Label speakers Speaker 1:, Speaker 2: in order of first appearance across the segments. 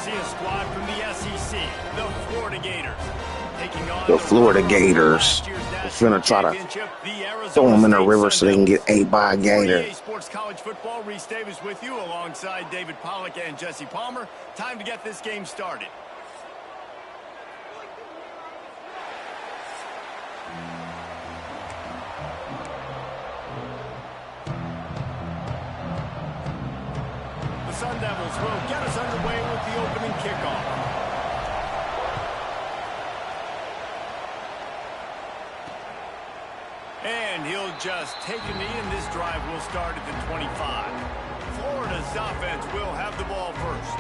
Speaker 1: see a squad from the SEC, the Florida Gators. Taking on
Speaker 2: The Florida Gators. They're finna try to throw them in the river so they can get ate by a gator.
Speaker 1: Sports College Football, Reese Davis with you alongside David Pollack and Jesse Palmer. Time to get this game started. The Sun Devils will get us underway with the opening kickoff. And he'll just take a knee, and this drive will start at the 25. Florida's offense will have the ball first.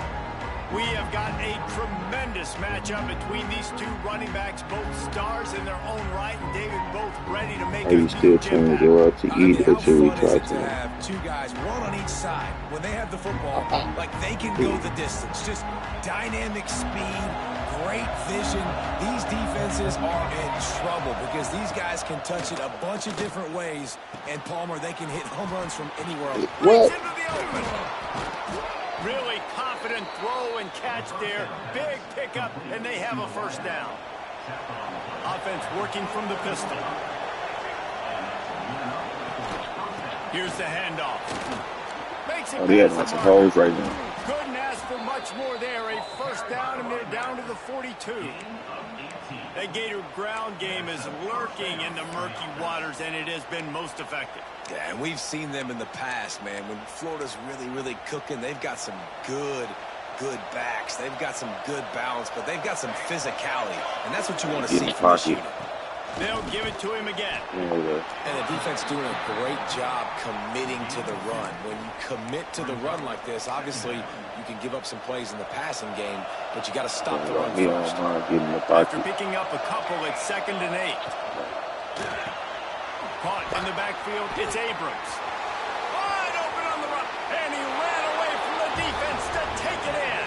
Speaker 1: We have got a tremendous matchup between these two running backs, both stars in their own right, and David both ready to make
Speaker 2: Maybe still trying to go out to eat, or should we try to
Speaker 3: have two guys, one on each side, when they have the football, like they can go the distance. Just dynamic speed, great vision. These defenses are in trouble because these guys can touch it a bunch of different ways, and Palmer, they can hit home runs from anywhere else.
Speaker 2: What?
Speaker 1: Really confident throw and catch there. Big pickup, and they have a first down. Offense working from the pistol. Here's the handoff. Makes it
Speaker 2: Oh, they had lots of holes right now.
Speaker 1: Couldn't ask for much more there. A first down, and they're down to the 42. That Gator ground game is lurking in the murky waters, and it has been most effective.
Speaker 3: Yeah, and we've seen them in the past, man. When Florida's really, really cooking, they've got some good backs. They've got some good balance, but they've got some physicality, and that's what you want to see from this unit.
Speaker 1: They'll give it to him again.
Speaker 3: And the defense doing a great job committing to the run. When you commit to the run like this, obviously you can give up some plays in the passing game, but you got to stop the run first.
Speaker 1: After picking up a couple, it's 2nd and 8. Caught in the backfield, it's Abrams. Wide open on the run, and he ran away from the defense to take it in.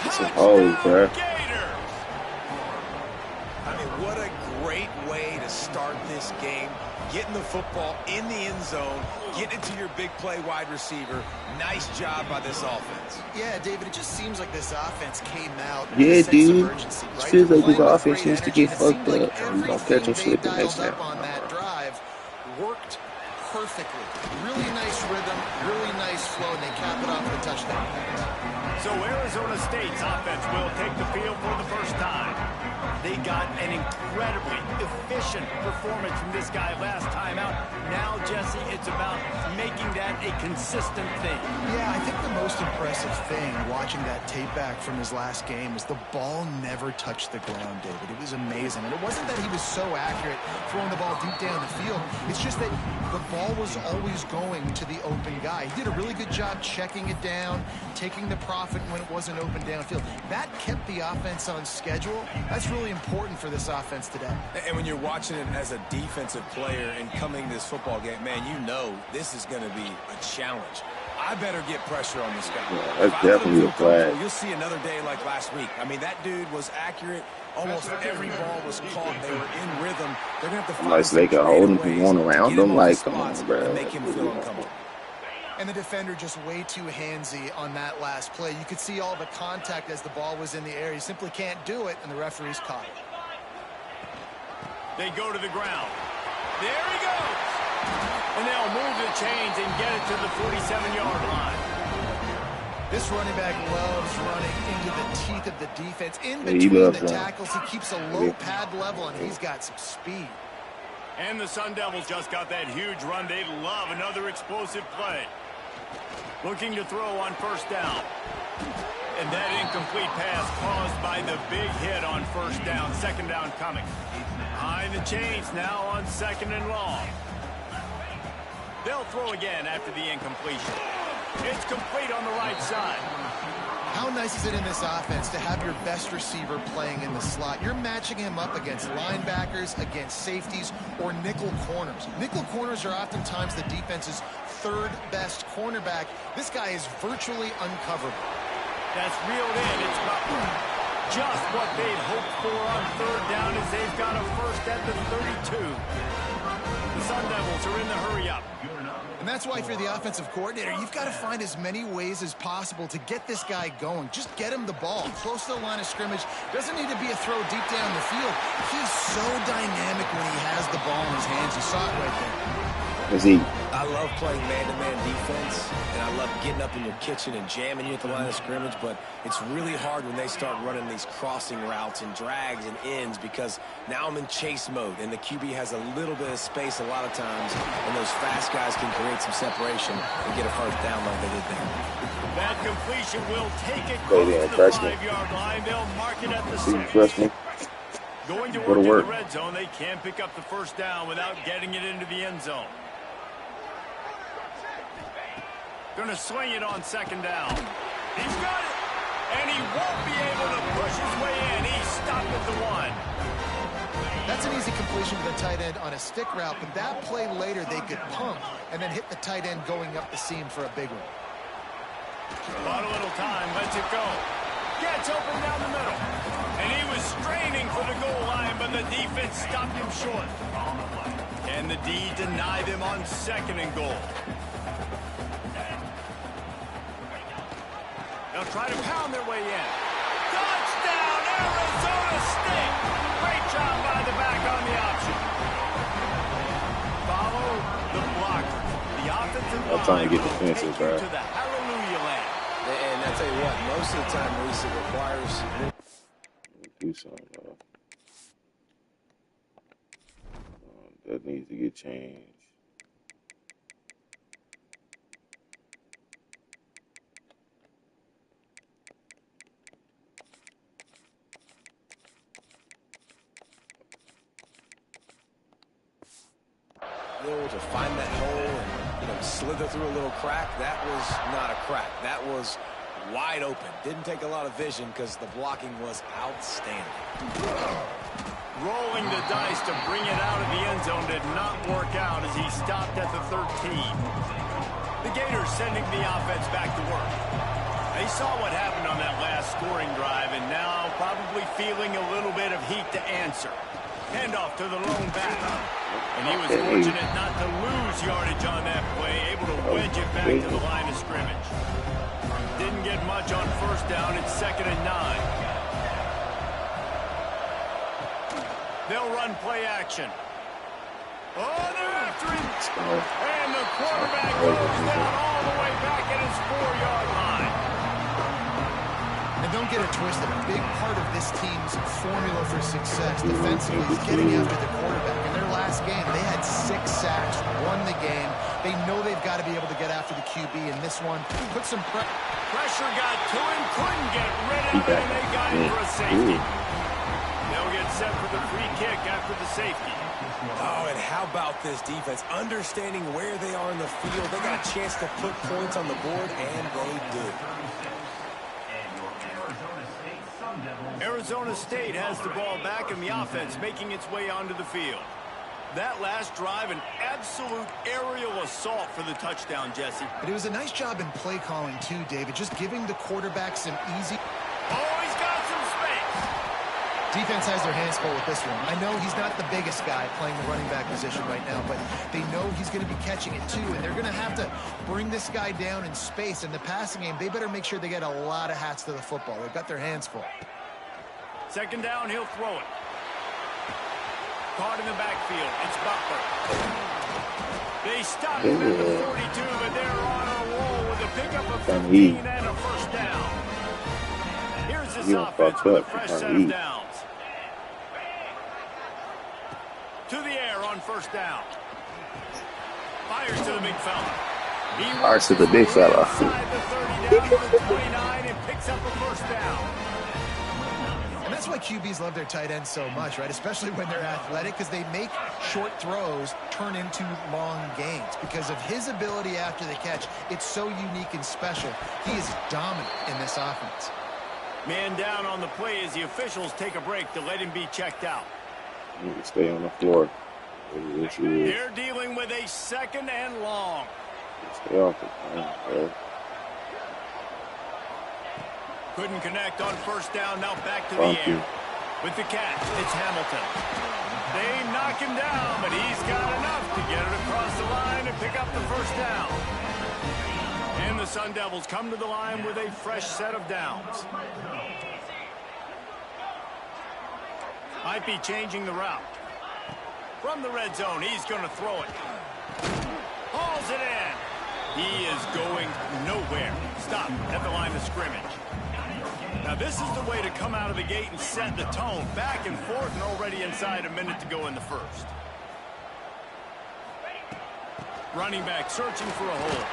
Speaker 1: Touchdown, Gator!
Speaker 3: I mean, what a great way to start this game. Getting the football in the end zone, getting it to your big play wide receiver. Nice job by this offense.
Speaker 4: Yeah, David, it just seems like this offense came out.
Speaker 2: Yeah, dude.
Speaker 4: Emergency, right?
Speaker 2: It feels like this offense needs to get fucked up. I'm gonna catch them slipping next time.
Speaker 4: On that drive worked perfectly. Really nice rhythm, really nice flow, and they cap it off with a touchdown.
Speaker 1: So Arizona State's offense will take the field for the first time. They got an incredibly efficient performance from this guy last time out. Now, Jesse, it's about making that a consistent thing.
Speaker 4: Yeah, I think the most impressive thing watching that tape back from his last game was the ball never touched the ground, David. It was amazing. And it wasn't that he was so accurate throwing the ball deep down the field. It's just that the ball was always going to the open guy. He did a really good job checking it down, taking the profit when it wasn't open downfield. That kept the offense on schedule. That's really important for this offense today.
Speaker 3: And when you're watching it as a defensive player and coming to this football game, man, you know this is going to be a challenge. I better get pressure on this guy.
Speaker 2: Yeah, that's definitely a flag.
Speaker 3: You'll see another day like last week. I mean, that dude was accurate. Almost every ball was caught. They were in rhythm. They're going to have to find
Speaker 2: Unless they can hold him from going around them, like, come on, bro.
Speaker 3: Make him feel uncomfortable.
Speaker 4: And the defender just way too handsy on that last play. You could see all the contact as the ball was in the air. He simply can't do it, and the referee's caught it.
Speaker 1: They go to the ground. There he goes. And they'll move the chains and get it to the 47-yard line.
Speaker 4: This running back loves running into the teeth of the defense. In between the tackles, he keeps a low pad level, and he's got some speed.
Speaker 1: And the Sun Devils just got that huge run. They love another explosive play. Looking to throw on first down. And that incomplete pass caused by the big hit on first down. 2nd down coming. Behind the chains now on 2nd and long. They'll throw again after the incompletion. It's complete on the right side.
Speaker 4: How nice is it in this offense to have your best receiver playing in the slot? You're matching him up against linebackers, against safeties, or nickel corners. Nickel corners are oftentimes the defense's 3rd best cornerback. This guy is virtually uncoverable.
Speaker 1: That's reeled in. It's Butler. Just what they'd hoped for on 3rd down as they've got a first at the 32. The Sun Devils are in the hurry-up.
Speaker 4: And And that's why if you're the offensive coordinator, you've got to find as many ways as possible to get this guy going. Just get him the ball close to the line of scrimmage. Doesn't need to be a throw deep down the field. He's so dynamic when he has the ball in his hands. You saw it right there.
Speaker 3: I love playing man-to-man defense, and I love getting up in your kitchen and jamming you at the line of scrimmage, but it's really hard when they start running these crossing routes and drags and ends because now I'm in chase mode, and the QB has a little bit of space a lot of times, and those fast guys can create some separation and get a first down like they did there.
Speaker 1: That completion will take it close to the 5-yard line. They'll mark it at the 6. Going to work in the red zone, they can't pick up the first down without getting it into the end zone. Going to swing it on 2nd down. He's got it, and he won't be able to push his way in. He's stopped at the 1.
Speaker 4: That's an easy completion to the tight end on a stick route, but that play later they could pump and then hit the tight end going up the seam for a big one.
Speaker 1: Bought a little time, lets it go. Gets open down the middle. And he was straining for the goal line, but the defense stopped him short. And the D denied them on 2nd and goal. They'll try to pound their way in. Touchdown, Arizona State! Great job by the back on the option. Follow the blocker. The offensive line.
Speaker 2: I'm trying to get defensive, right?
Speaker 1: To the hallelujah land.
Speaker 3: And I tell you what, most of the time, Reese, it requires...
Speaker 2: Do something, that needs to get changed.
Speaker 3: To find that hole and slither through a little crack. That was not a crack. That was wide open. Didn't take a lot of vision because the blocking was outstanding.
Speaker 1: Rolling the dice to bring it out of the end zone did not work out as he stopped at the 13. The Gators sending the offense back to work. They saw what happened on that last scoring drive and now probably feeling a little bit of heat to answer. Handoff to the lone back. And he was fortunate not to lose yardage on that play, able to wedge it back to the line of scrimmage. Didn't get much on 1st down. It's 2nd and 9. They'll run play action. Oh, they're after him. And the quarterback goes down all the way back at his 4-yard line.
Speaker 4: And don't get it twisted. A big part of this team's formula for success defensively is getting after the quarterback. In their last game, they had 6 sacks, won the game. They know they've got to be able to get after the QB, and this one put some
Speaker 1: pressure got to him, couldn't get rid of it, and they got him for a safety. They'll get set for the free kick after the safety.
Speaker 3: Oh, and how about this defense? Understanding where they are in the field. They got a chance to put points on the board, and they do.
Speaker 1: Arizona State has the ball back and the offense making its way onto the field. That last drive, an absolute aerial assault for the touchdown, Jesse.
Speaker 4: But it was a nice job in play calling, too, David. Just giving the quarterback some easy...
Speaker 1: Oh, he's got some space.
Speaker 4: Defense has their hands full with this one. I know he's not the biggest guy playing the running back position right now, but they know he's going to be catching it, too, and they're going to have to bring this guy down in space. In the passing game, they better make sure they get a lot of hats to the football. They've got their hands full.
Speaker 1: 2nd down, he'll throw it. Caught in the backfield. It's Butler. They stopped him at the 42, but they're on a roll with a pickup of 15 and a first down. Here's this offense with a fresh set of downs. To the air on 1st down. Fires to the big fella.
Speaker 2: Fires to the big fella.
Speaker 1: Inside the 30 down to the 29 and picks up a first down.
Speaker 4: And that's why QBs love their tight ends so much, right? Especially when they're athletic, because they make short throws turn into long gains. Because of his ability after the catch, it's so unique and special. He is dominant in this offense.
Speaker 1: Man down on the play as the officials take a break to let him be checked out.
Speaker 2: You can stay on the floor.
Speaker 1: They're dealing with a 2nd and long.
Speaker 2: Stay off it, man.
Speaker 1: Couldn't connect on 1st down. Now back to the air. With the catch, it's Hamilton. They knock him down, but he's got enough to get it across the line and pick up the first down. And the Sun Devils come to the line with a fresh set of downs. Might be changing the route. From the red zone, he's going to throw it. Hauls it in. He is going nowhere. Stop at the line of scrimmage. Now this is the way to come out of the gate and set the tone. Back and forth and already inside a minute to go in the first. Running back searching for a hole.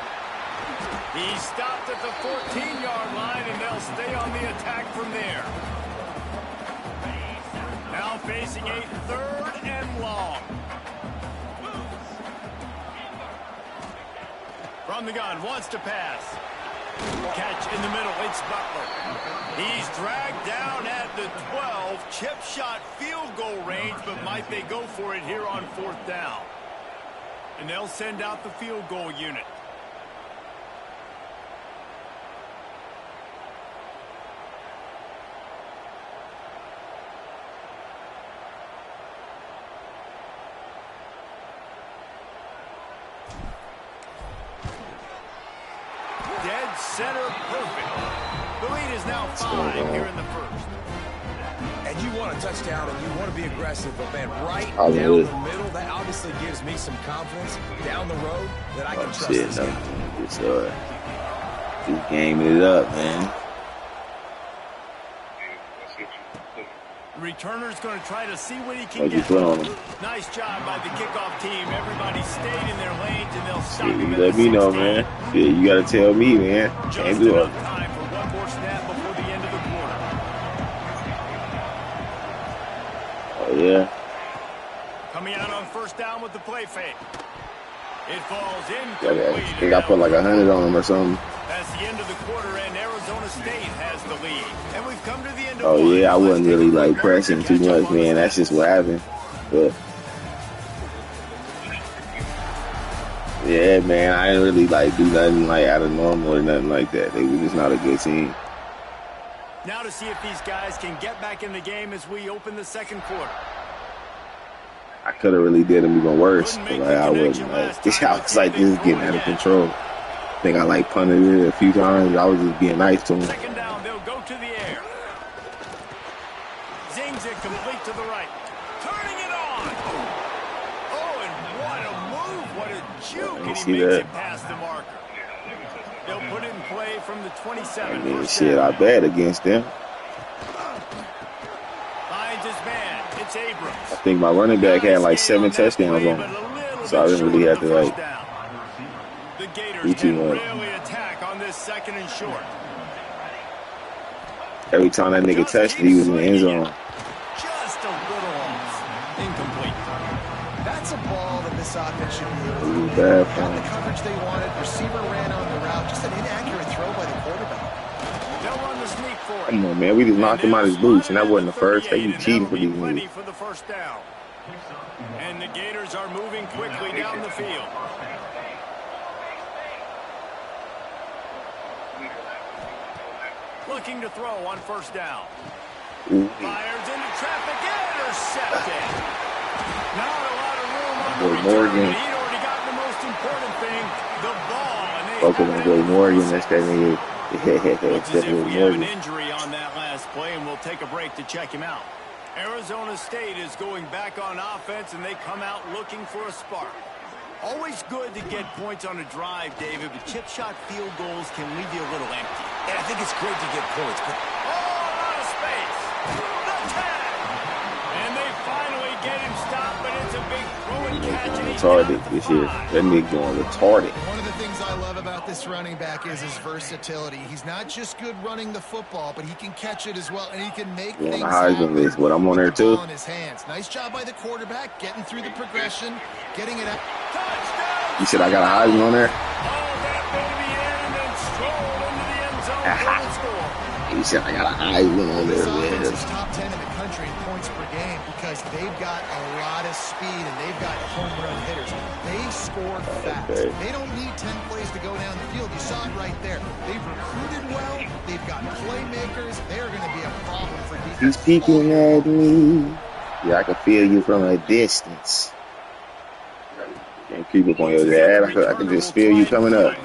Speaker 1: He stopped at the 14-yard line and they'll stay on the attack from there. Now facing a 3rd and long. From the gun, wants to pass. Catch in the middle, it's Butler. He's dragged down at the 12. Chip shot field goal range, but might they go for it here on 4th down? And they'll send out the field goal unit. Dead center perfect. The lead is now 5 here in the first.
Speaker 3: And you want a touchdown and you want to be aggressive, but man, right
Speaker 2: I
Speaker 3: down
Speaker 2: would.
Speaker 3: the middle, that obviously gives me some confidence down the road that I can trust
Speaker 2: Shit,
Speaker 3: this
Speaker 2: no.
Speaker 3: guy.
Speaker 2: Just, just gaming it up, man.
Speaker 1: Returner's going to try to see what he can
Speaker 2: What'd you
Speaker 1: get.
Speaker 2: put on him?
Speaker 1: Nice job by the kickoff team. Everybody stayed in their lanes, and they'll stop
Speaker 2: Shit,
Speaker 1: him
Speaker 2: you
Speaker 1: at
Speaker 2: let
Speaker 1: the
Speaker 2: me know,
Speaker 1: 16.
Speaker 2: man. Shit, you gotta tell me, man.
Speaker 1: Just
Speaker 2: Can't do it.
Speaker 1: enough time for one more snap before the end of the quarter.
Speaker 2: Oh, yeah.
Speaker 1: Coming out on 1st down with the play fake. It falls
Speaker 2: I
Speaker 1: incomplete.
Speaker 2: think I put like 100 on him or something.
Speaker 1: That's the end of the quarter, and Arizona State has the lead. And we've come to the end of
Speaker 2: Oh,
Speaker 1: one.
Speaker 2: yeah, I wasn't really
Speaker 1: Let's
Speaker 2: like
Speaker 1: take
Speaker 2: pressing too
Speaker 1: catch up
Speaker 2: much,
Speaker 1: on
Speaker 2: man.
Speaker 1: the
Speaker 2: That's just what happened. But yeah, man, I didn't really like do nothing like out of normal or nothing like that. They were just not a good team.
Speaker 1: Now to see if these guys can get back in the game as we open the 2nd quarter.
Speaker 2: I could have really did them even worse. But, like, I wasn't like this. I was like this is getting out of control. I think I like punted it a few times. I was just being nice to him.
Speaker 1: 2nd down, they'll go to the air. Zings it complete to the right. Turning it on. Oh, and what a move. What a juke. And he
Speaker 2: see
Speaker 1: makes
Speaker 2: that?
Speaker 1: it past the marker. They'll put it in play from the 27.
Speaker 2: I mean,
Speaker 1: First
Speaker 2: shit,
Speaker 1: down.
Speaker 2: I bet against them.
Speaker 1: Finds his man. It's Abrams.
Speaker 2: I think my running back had like 7 touchdowns on him. So I didn't really have to like
Speaker 1: The Gators
Speaker 2: do too
Speaker 1: can
Speaker 2: much.
Speaker 1: really attack on this 2nd and short.
Speaker 2: Every time that nigga touched it, he was in the end zone.
Speaker 1: Just a little off. Incomplete.
Speaker 4: That's a ball that this offense should be able to
Speaker 2: It was
Speaker 4: do.
Speaker 2: bad
Speaker 4: Got
Speaker 2: for
Speaker 4: the
Speaker 2: him.
Speaker 4: coverage they wanted. Receiver ran on the route. Just an inaccurate throw by the quarterback.
Speaker 1: They'll run the sneak for it.
Speaker 2: Come on, man. We just knocked him out his boots, and that wasn't the first. They be cheating for these
Speaker 1: Plenty
Speaker 2: niggas.
Speaker 1: for the first down. And the Gators are moving quickly down the field. Looking to throw on 1st down.
Speaker 2: Ooh.
Speaker 1: Fires into traffic, intercepted. Not a lot of room on the
Speaker 2: Boy,
Speaker 1: return,
Speaker 2: Morgan.
Speaker 1: but he'd already got the most important thing, the ball. And they
Speaker 2: Focus
Speaker 1: have
Speaker 2: on
Speaker 1: it
Speaker 2: Joey
Speaker 1: in
Speaker 2: Morgan.
Speaker 1: the
Speaker 2: That's that nigga.
Speaker 1: Looks
Speaker 2: That's
Speaker 1: as if
Speaker 2: Joey
Speaker 1: we have an
Speaker 2: Morgan.
Speaker 1: injury on that last play, and we'll take a break to check him out. Arizona State is going back on offense, and they come out looking for a spark. Always good to get points on a drive, David, but chip shot field goals can leave you a little empty.
Speaker 3: And I think it's great to get points, but
Speaker 1: Oh, a lot of space. The tag. And they finally get him stopped, but it's a big throw and catch, and he's
Speaker 2: Retarded
Speaker 1: down at the
Speaker 2: this year.
Speaker 1: 5.
Speaker 2: That nigga going retarded.
Speaker 4: One of the things I love about this running back is his versatility. He's not just good running the football, but he can catch it as well, and he can make
Speaker 2: You on
Speaker 4: things
Speaker 2: the Heisman
Speaker 4: happen
Speaker 2: list, but I'm on there
Speaker 4: with the ball
Speaker 2: too.
Speaker 4: in his hands. Nice job by the quarterback, getting through the progression, getting it out.
Speaker 1: Touchdown.
Speaker 2: You said I got a Heisman on there?
Speaker 1: Oh, that baby in and then strolled into the end zone for the score.
Speaker 2: He said I got a Heisman on
Speaker 4: This
Speaker 2: there,
Speaker 4: offense
Speaker 2: man.
Speaker 4: is top 10 in the country in points per game because they've got a lot of speed and they've got home run hitters. They score fast.
Speaker 2: Okay.
Speaker 4: They don't need 10 plays to go down the field. You saw it right there. They've recruited well. They've got playmakers. They're going to be a problem for defense.
Speaker 2: He's peeking at me. Yeah, I can feel you from a distance. Can't creep up on your dad. I can just feel you coming up.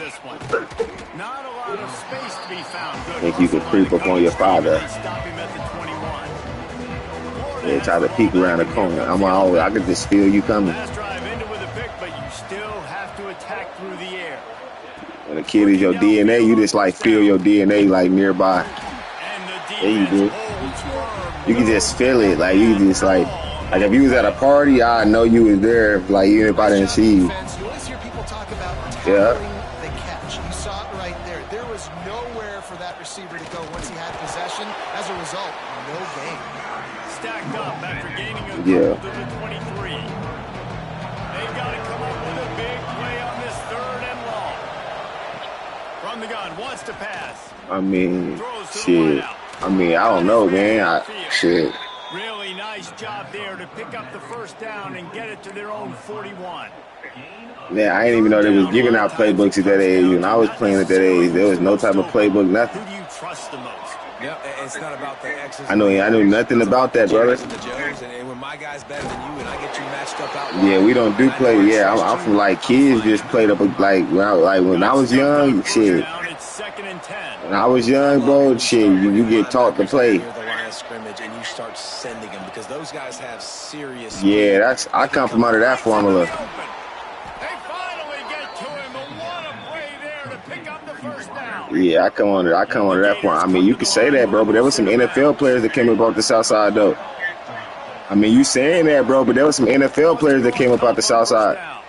Speaker 1: Not a lot of space to be found. Good
Speaker 2: Think you
Speaker 1: hustle
Speaker 2: can
Speaker 1: by the
Speaker 2: creep up on your
Speaker 1: coverage team, and
Speaker 2: father.
Speaker 1: they stop him at the 21.
Speaker 2: Yeah,
Speaker 1: Florida has
Speaker 2: try
Speaker 1: the
Speaker 2: to
Speaker 1: ball
Speaker 2: peek around
Speaker 1: back,
Speaker 2: the
Speaker 1: and here
Speaker 2: corner.
Speaker 1: comes the offense.
Speaker 2: I can just feel you coming.
Speaker 1: Last drive ended with a pick, but you still have to attack through the air.
Speaker 2: When a kid is
Speaker 1: Looking
Speaker 2: your DNA,
Speaker 1: downfield
Speaker 2: you
Speaker 1: on
Speaker 2: just like
Speaker 1: first
Speaker 2: feel
Speaker 1: down.
Speaker 2: your DNA like nearby.
Speaker 1: And the
Speaker 2: Yeah, you
Speaker 1: defense
Speaker 2: do.
Speaker 1: holds firm.
Speaker 2: You can
Speaker 1: No
Speaker 2: just feel it. Like you
Speaker 1: penalty
Speaker 2: just
Speaker 1: at all on
Speaker 2: like if
Speaker 1: that
Speaker 2: you was at a
Speaker 1: play.
Speaker 2: party, I know you was there. Like even if I
Speaker 4: Nice
Speaker 2: didn't
Speaker 4: job,
Speaker 2: see you.
Speaker 4: defense. You always hear people talk about
Speaker 2: Yeah.
Speaker 4: tackling the catch. You saw it right there. There was nowhere for that receiver to go once he had possession. As a result, no gain.
Speaker 1: Stacked up after gaining a
Speaker 2: Yeah.
Speaker 1: couple to the 23. They've got to come up with a big play on this 3rd and long. From the gun, wants to pass.
Speaker 2: I mean,
Speaker 1: Throws to the
Speaker 2: shit.
Speaker 1: wideout.
Speaker 2: I mean, I don't
Speaker 1: Got his
Speaker 2: know,
Speaker 1: man
Speaker 2: man.
Speaker 1: downfield.
Speaker 2: Shit.
Speaker 1: Really nice job there to pick up the first down and get it to their own 41.
Speaker 2: Man, I didn't even know
Speaker 1: Third
Speaker 2: they was
Speaker 1: down, a
Speaker 2: giving
Speaker 1: lot of
Speaker 2: out
Speaker 1: times it
Speaker 2: playbooks at that
Speaker 1: comes
Speaker 2: age.
Speaker 1: down
Speaker 2: When
Speaker 1: to
Speaker 2: I was
Speaker 1: not
Speaker 2: playing at that
Speaker 1: necessarily
Speaker 2: age, there
Speaker 1: who's
Speaker 2: was
Speaker 1: the
Speaker 2: no
Speaker 1: most
Speaker 2: type of
Speaker 1: open.
Speaker 2: playbook, nothing.
Speaker 1: Who do you trust the most?
Speaker 3: Yeah, it's not about the X's
Speaker 2: I
Speaker 3: and
Speaker 2: know
Speaker 3: the
Speaker 2: I knew
Speaker 3: O's.
Speaker 2: nothing
Speaker 3: It's
Speaker 2: about
Speaker 3: about the
Speaker 2: that, brother.
Speaker 3: J's and the Joes. And when my guy's better than you and I get you matched up out
Speaker 2: Yeah,
Speaker 3: wide
Speaker 2: we don't
Speaker 3: and
Speaker 2: do
Speaker 3: I know
Speaker 2: play.
Speaker 3: I
Speaker 2: Yeah,
Speaker 3: trust
Speaker 2: I'm
Speaker 3: you,
Speaker 2: from like
Speaker 3: I'm
Speaker 2: kids
Speaker 3: fine.
Speaker 2: just played up when I
Speaker 1: Good
Speaker 2: was
Speaker 1: stuff on
Speaker 2: young,
Speaker 1: first
Speaker 2: shit.
Speaker 1: down. It's 2nd and 10.
Speaker 2: When I was
Speaker 3: I
Speaker 2: young,
Speaker 3: love it
Speaker 2: bro,
Speaker 3: when you
Speaker 2: shit,
Speaker 3: start
Speaker 2: you
Speaker 3: bringing
Speaker 2: get taught to
Speaker 3: linebackers up
Speaker 2: play.
Speaker 3: near the line of scrimmage and you start sending them because those guys have serious speed.
Speaker 2: Yeah, I
Speaker 3: They can
Speaker 2: come
Speaker 3: come
Speaker 2: from out of that
Speaker 1: Right into the
Speaker 2: formula.
Speaker 1: open. They finally get to him. But what a play there to pick up the first down.
Speaker 2: Yeah, I come
Speaker 1: The
Speaker 2: under that point.
Speaker 1: Gators
Speaker 2: I mean,
Speaker 1: come
Speaker 2: you
Speaker 1: to
Speaker 2: can
Speaker 1: the
Speaker 2: say
Speaker 1: line
Speaker 2: that,
Speaker 1: with a
Speaker 2: bro, but there was
Speaker 1: moose
Speaker 2: some
Speaker 1: out of
Speaker 2: NFL
Speaker 1: bounds.
Speaker 2: players that came up off the south side, though. I mean, you saying that, bro, but there was some NFL
Speaker 1: Wants to
Speaker 2: players
Speaker 1: go
Speaker 2: that
Speaker 1: up
Speaker 2: came up out the
Speaker 1: top on
Speaker 2: south
Speaker 1: first
Speaker 2: side.
Speaker 1: down.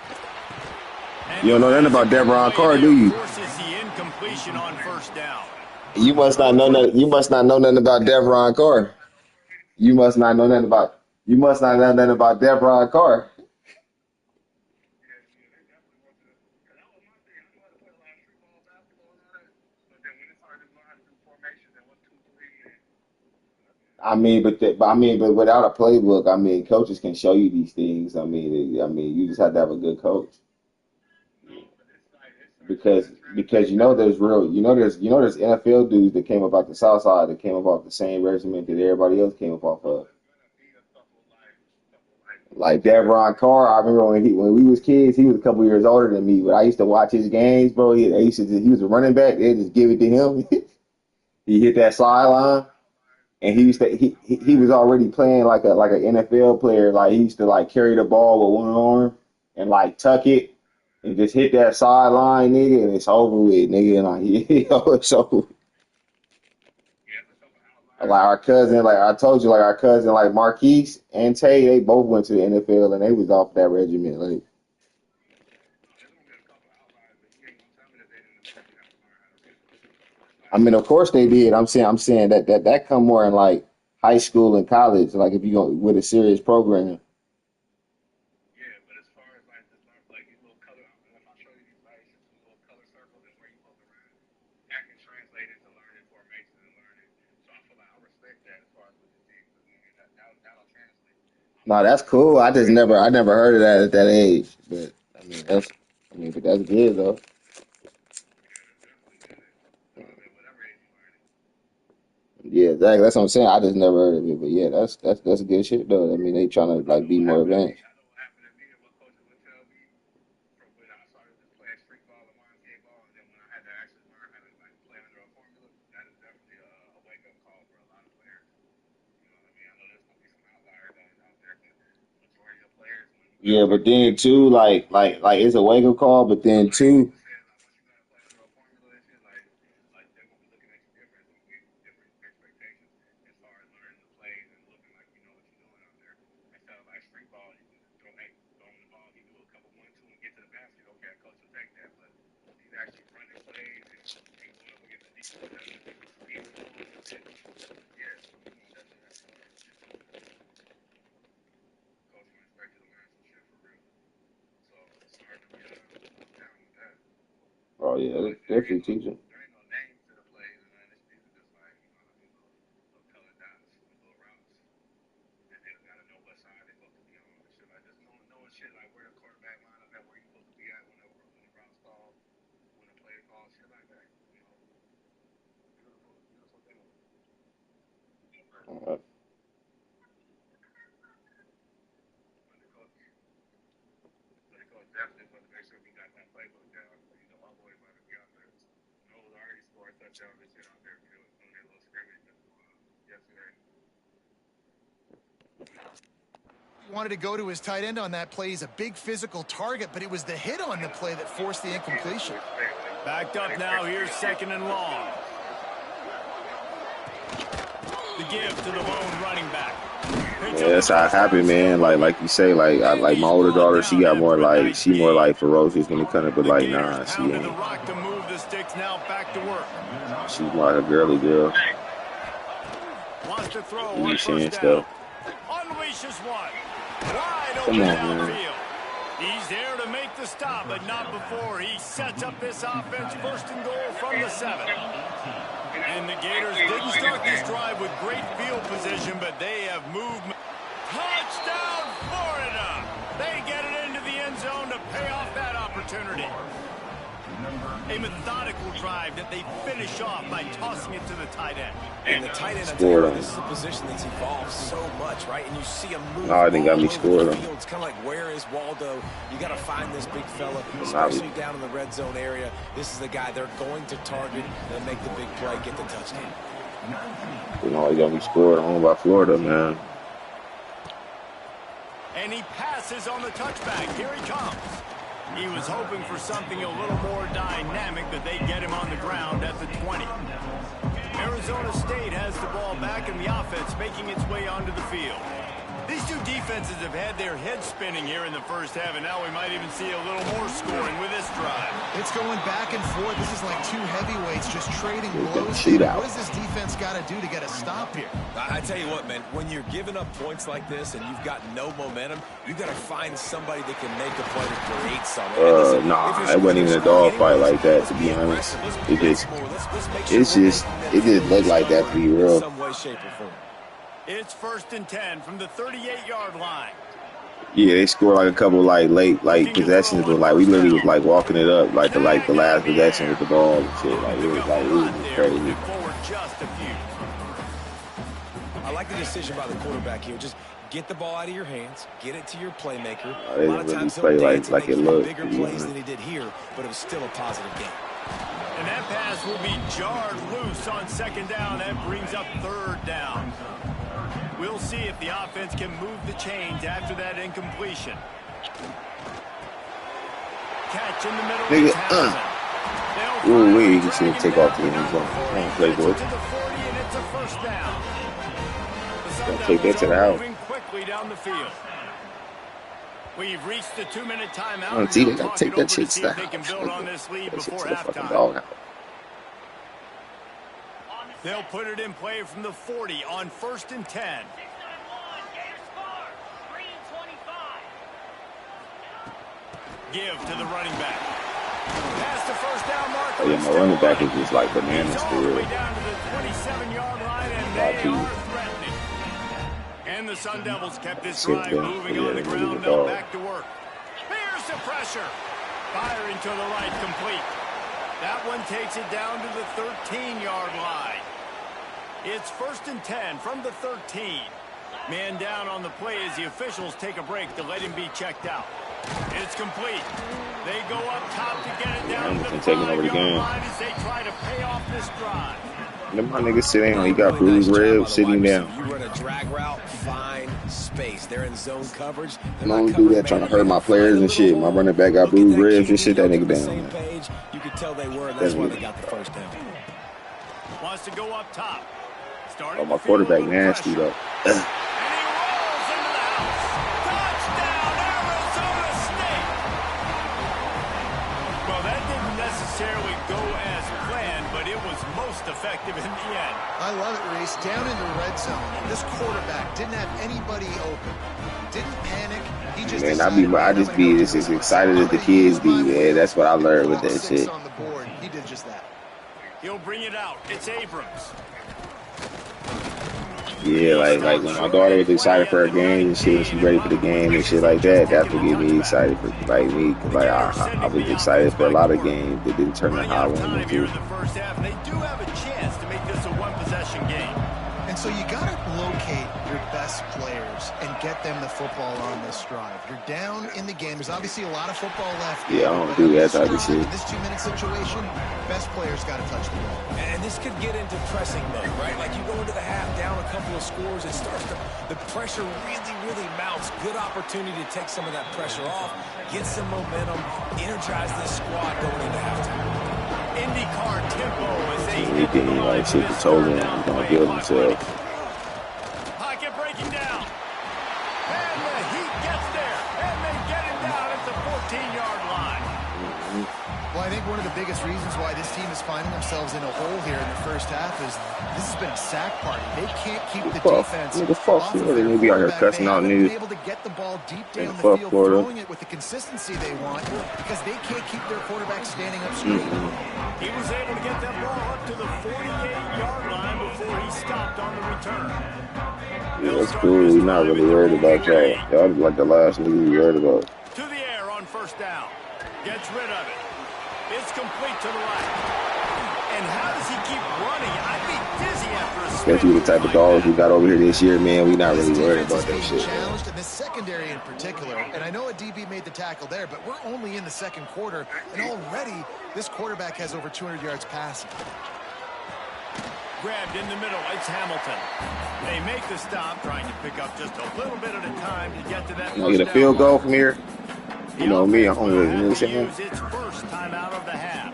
Speaker 1: And
Speaker 2: You don't know nothing
Speaker 1: plays a
Speaker 2: about
Speaker 1: good
Speaker 2: Devron
Speaker 1: play
Speaker 2: Carr, do
Speaker 1: there.
Speaker 2: you?
Speaker 1: Forces the incompletion on first down.
Speaker 2: You must not know nothing. You must not know nothing about Devron Carr. You must not know nothing about. You must not know nothing about Devron Carr. But without a playbook, I mean, coaches can show you these things. You just have to have a good coach because there's NFL dudes that came up out the South Side that came up off the same regiment that everybody else came up off of. Like Devron Carr, I remember when we was kids, he was a couple years older than me, but I used to watch his games, bro. He was a running back. They just give it to him. He hit that sideline. And he was already playing like an NFL player. Like he used to like carry the ball with one arm and like tuck it and just hit that sideline, nigga, and it's over with, nigga. And it's over. Like our cousin, like I told you, like our cousin, like Marquise and Tay, they both went to the NFL and they was off that regiment. Like, I mean, of course they did. I'm saying that come more in like high school and college. Like if you go with a serious program. No, that's cool. I never heard of that at that age. But but that's good though. Yeah, exactly. That's what I'm saying. I just never heard of it. But yeah, that's good shit though. I mean, they trying to like be more advanced. Yeah, but then too, like it's a wake up call. But then too, oh yeah, that's definitely teaching.
Speaker 4: Wanted to go to his tight end on that play. He's a big physical target, but it was the hit on the play that forced the incompletion.
Speaker 1: Backed up now. Here's 2nd and long. The give to the lone running back.
Speaker 2: Yeah, that's how it happened, man. Like you say, like my older daughter, she got more like ferocious when it comes to, but like nah, she ain't. She's more like a girly girl.
Speaker 1: Wants to throw
Speaker 2: Give me
Speaker 1: on
Speaker 2: a chance
Speaker 1: first
Speaker 2: though.
Speaker 1: down. Unleashes one. Wide open
Speaker 2: Come on,
Speaker 1: downfield.
Speaker 2: man.
Speaker 1: He's there to make the stop, but not before he sets up this offense. 1st and goal from the 7. And the Gators didn't start this drive with great field position, but they have moved. Touchdown, Florida! They get it into the end zone to pay off that opportunity. A methodical drive that they finish off by tossing it to the tight end.
Speaker 3: And the tight end, I tell you what, this is a position that's evolved so much, right? And you see him move.
Speaker 2: No, I think got me scored on.
Speaker 3: It's kind of like, where is Waldo? You got to find this big fella, especially down in the red zone area. This is the guy they're going to target and make the big play, get the touchdown.
Speaker 2: You know, he got me scored on by Florida, man.
Speaker 1: And he passes on the touchback. Here he comes. He was hoping for something a little more dynamic, but they get him on the ground at the 20. Arizona State has the ball back in the offense, making its way onto the field. These two defenses have had their heads spinning here in the first half, and now we might even see a little more scoring with this drive.
Speaker 4: It's going back and forth. This is like two heavyweights just trading blows. What does this defense got to do to get a stop here?
Speaker 3: I tell you what, man, when you're giving up points like this and you've got no momentum, you got to find somebody that can make a play to create something.
Speaker 2: Nah, it wasn't even a dog fight like that, to be honest. It just looked like that, to be real.
Speaker 3: Some way, shape, or form.
Speaker 1: It's 1st and 10 from the 38-yard line.
Speaker 2: Yeah, they scored like a couple late possessions, but like we literally was like walking it up like the last possession with the ball and shit. Like it was crazy.
Speaker 3: I like the decision by the quarterback here. Just get the ball out of your hands, get it to your playmaker.
Speaker 2: They
Speaker 3: A lot of
Speaker 2: really
Speaker 3: times
Speaker 2: play
Speaker 3: he'll dance
Speaker 2: like
Speaker 3: and
Speaker 2: it
Speaker 3: make
Speaker 2: looked.
Speaker 3: bigger plays than he did here, but it was still a positive game.
Speaker 1: And that pass will be jarred loose on 2nd down. That brings up 3rd down. We'll see if the offense can move the chains after that incompletion. Catch in the middle.
Speaker 2: Ooh, we should take off the end zone. Come on, Playboy. Gonna take that to the house.
Speaker 1: Quickly down the field. We've reached the 2-minute timeout.
Speaker 2: Oh, see, they gotta take that shit down.
Speaker 1: They can build on this lead before
Speaker 2: fucking
Speaker 1: halftime.
Speaker 2: dog out.
Speaker 1: They'll put it in play from the 40 on 1st and 10. Give to the running back. Pass the 1st down marker.
Speaker 2: Oh, yeah, my running back is just like bananas for real.
Speaker 1: Down to the 27-yard line, and they are threatening. And the Sun Devils kept this drive moving on the ground. They'll back to work. Here's the pressure. Firing to the right, complete. That one takes it down to the 13-yard line. It's 1st and 10 from the 13. Man down on the play as the officials take a break to let him be checked out. It's complete. They go up top to get it down to the 5-yard line as they try to pay off this drive.
Speaker 2: Then my nigga sitting on, he got bruised ribs sitting down.
Speaker 3: You run a drag route, find space. They're in zone coverage.
Speaker 2: I don't do that trying to hurt my players and shit. My running back got bruised ribs and shit that nigga down.
Speaker 3: You could tell they were, and that's why they got the 1st down.
Speaker 1: Wants to go up top.
Speaker 2: Oh, my quarterback nasty though.
Speaker 1: Effective in the end.
Speaker 4: I love it, Reese. Down in the red zone, this quarterback didn't have anybody open. Didn't panic. He just
Speaker 2: I just be as excited as the kids be, man. That's what I learned with that shit.
Speaker 4: On the board. He did just that.
Speaker 1: He'll bring it out. It's Abrams.
Speaker 2: Yeah, like when my daughter was excited for her game and shit, when she's ready for the game and shit like that, that's what get me excited for like me. Cause like I was excited for a lot of games that didn't turn out how I wanted them to.
Speaker 1: In the first half, they do have a chance to make this a one-possession game.
Speaker 4: And So you got to locate your best players and get them the football on this drive. You're down in the game. There's obviously a lot of football left.
Speaker 2: Yeah, I don't do that type of shit.
Speaker 4: In this 2-minute situation, best players got to touch the ball.
Speaker 3: And this could get into pressing mode, right? Like you go into the half down a couple of scores, it starts to, the pressure really mounts. Good opportunity to take some of that pressure off, get some momentum, energize this squad going into halftime.
Speaker 1: IndyCar tempo as they
Speaker 2: He getting like shit to told him. He's gonna build himself.
Speaker 1: Pocket breaking down. And the Heat gets there. And they get him down at the 14-yard line.
Speaker 4: Well, I think one of the biggest reasons why this team is finding themselves in a hole here in the first half is this has been a sack party. They can't keep the defense off of
Speaker 2: They be out here cussing out
Speaker 4: niggas.
Speaker 2: niggas.
Speaker 4: Able to get the ball deep down the
Speaker 2: Fuck
Speaker 4: field,
Speaker 2: Florida.
Speaker 4: throwing it with the consistency they want because they can't keep their quarterback standing up straight.
Speaker 1: He was able to get that ball up to the 48-yard line before he stopped on the return.
Speaker 2: Yeah, that's cool. We're not really worried about y'all. Y'all like the last nigga we worried about.
Speaker 1: To the air on first down. Gets rid of it. It's complete to the right. And how does he keep running? I'd be dizzy after a spin.
Speaker 2: Especially with the type of dogs we got over here this year, man. We not really worried about that shit.
Speaker 4: Challenged in this secondary in particular, and I know a DB made the tackle there, but we're only in the second quarter, and already this quarterback has over 200 yards passing.
Speaker 1: Grabbed in the middle. It's Hamilton. They make the stop, trying to pick up just a little bit at a time to get to that.
Speaker 2: You get a field goal from here. You know me, I'm hungry. You know what I'm saying?
Speaker 1: Its first time out of the half.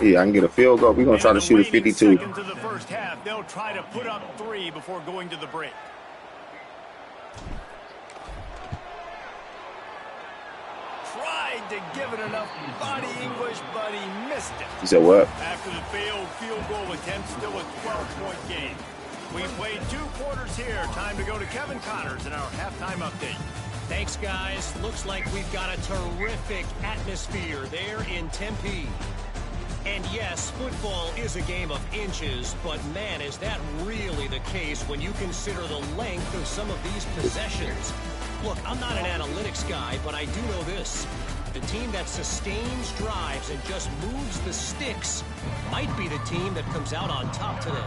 Speaker 2: Yeah, I can get a field goal. We're gonna try to shoot a 52.
Speaker 1: Seconds of the first half, they'll try to put up 3 before going to the break. Tried to give it enough body English, but he missed it.
Speaker 2: You said what?
Speaker 1: After the failed field goal attempt, still a 12-point game. We played 2 quarters here. Time to go to Kevin Connors in our halftime update.
Speaker 5: Thanks, guys. Looks like we've got a terrific atmosphere there in Tempe. And yes, football is a game of inches, but man, is that really the case when you consider the length of some of these possessions. Look, I'm not an analytics guy, but I do know this. The team that sustains drives and just moves the sticks might be the team that comes out on top today.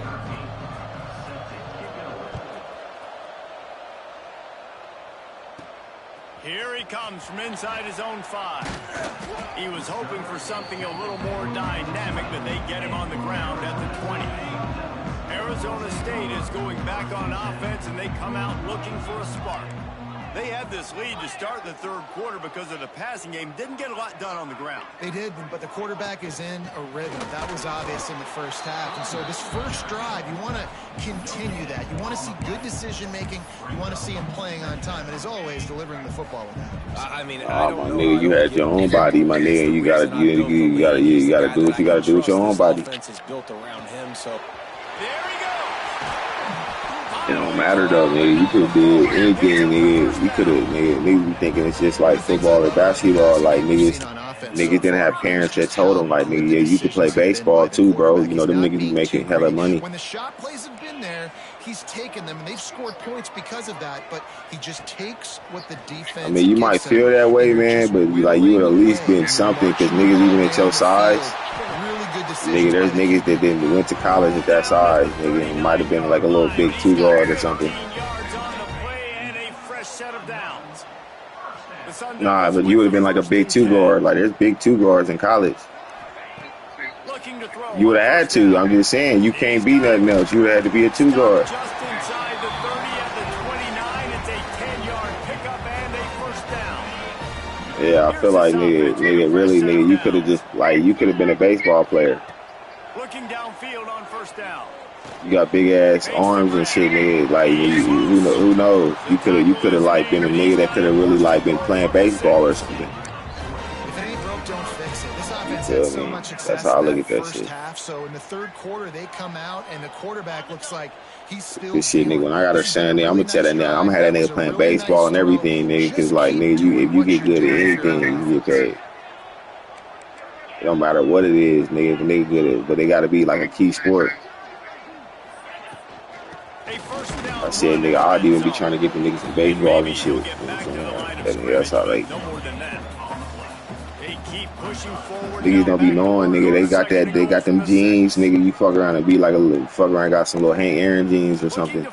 Speaker 1: Here he comes from inside his own 5. He was hoping for something a little more dynamic, but they get him on the ground at the 20. Arizona State is going back on offense, and they come out looking for a spark. They had this lead to start the third quarter because of the passing game. Didn't get a lot done on the ground.
Speaker 4: They did, but the quarterback is in a rhythm. That was obvious in the first half. And so this first drive, you want to continue that. You want to see good decision-making. You want to see him playing on time. And as always, delivering the football with that.
Speaker 3: I mean,
Speaker 2: Oh, my nigga, you had your own body, my nigga. You gotta do what you gotta do with your own body.
Speaker 3: Offense is built around him, so
Speaker 1: There he goes.
Speaker 2: It don't matter though, nigga. You could do anything, nigga. We could have, niggas be thinking it's just like football or basketball. Like niggas didn't have parents that told them, like, nigga, yeah, you could play baseball too, bro. You know, them niggas be making hella money.
Speaker 4: When the shot plays have been there, he's taken them, and they've scored points because of that. But he just takes what the defense.
Speaker 2: I mean, you might feel that way, man, but like you would at least been something, because niggas even at your size. Nigga, there's niggas that didn't went to college at that size. Nigga, it might have been like a little big 2 guard or something. Nah, but you would have been like a big 2 guard. Like there's big 2 guards in college. You would have had to. I'm just saying, you can't be nothing else. You would have had to be a 2 guard.
Speaker 1: Just inside the 30 at the 29. It's a 10-yard pickup and a first down.
Speaker 2: Yeah, I feel like nigga, really, nigga, you could have just you could have been a baseball player.
Speaker 1: Looking downfield on first down.
Speaker 2: You got big ass arms and shit, nigga. Like who knows? You could have like been a nigga that could have really like been playing baseball or something.
Speaker 4: If it ain't broke, don't fix it. This offense
Speaker 2: feel
Speaker 4: had so
Speaker 2: me?
Speaker 4: much success
Speaker 2: That's how I look
Speaker 4: in
Speaker 2: at that
Speaker 4: first
Speaker 2: shit.
Speaker 4: half. So in the third quarter, they come out and the quarterback looks like he's still.
Speaker 2: This shit, nigga. When I got a son, nigga, I'm gonna tell that nigga, I'm gonna have that nigga playing baseball and everything, nigga. Cause like, nigga, if you get good at anything, you get paid. It don't matter what it is, nigga. If a nigga good at it, but they gotta be like a key sport. I said, nigga, I'd even be trying to get the niggas in baseball and shit. You know what I'm saying? That's how they.
Speaker 1: No more than that. They keep pushing forward.
Speaker 2: Niggas don't be knowing, nigga. They got them jeans, nigga. You fuck around and be like a little, fuck around, got some little Hank Aaron jeans or something.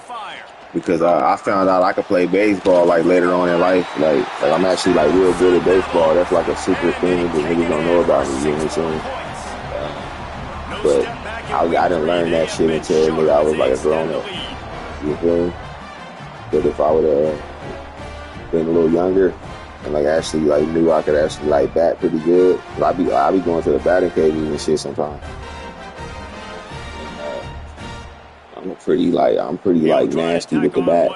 Speaker 2: Because I found out I could play baseball like later on in life. Like I'm actually like real good at baseball. That's like a secret thing that niggas don't know about me. You know what I'm saying? But I didn't learn that shit until nigga I was like a grown up. You feel me? But if I would have been a little younger and like actually like knew I could actually like bat pretty good, I be going to the batting cages and shit sometimes. I'm pretty nasty with the bat.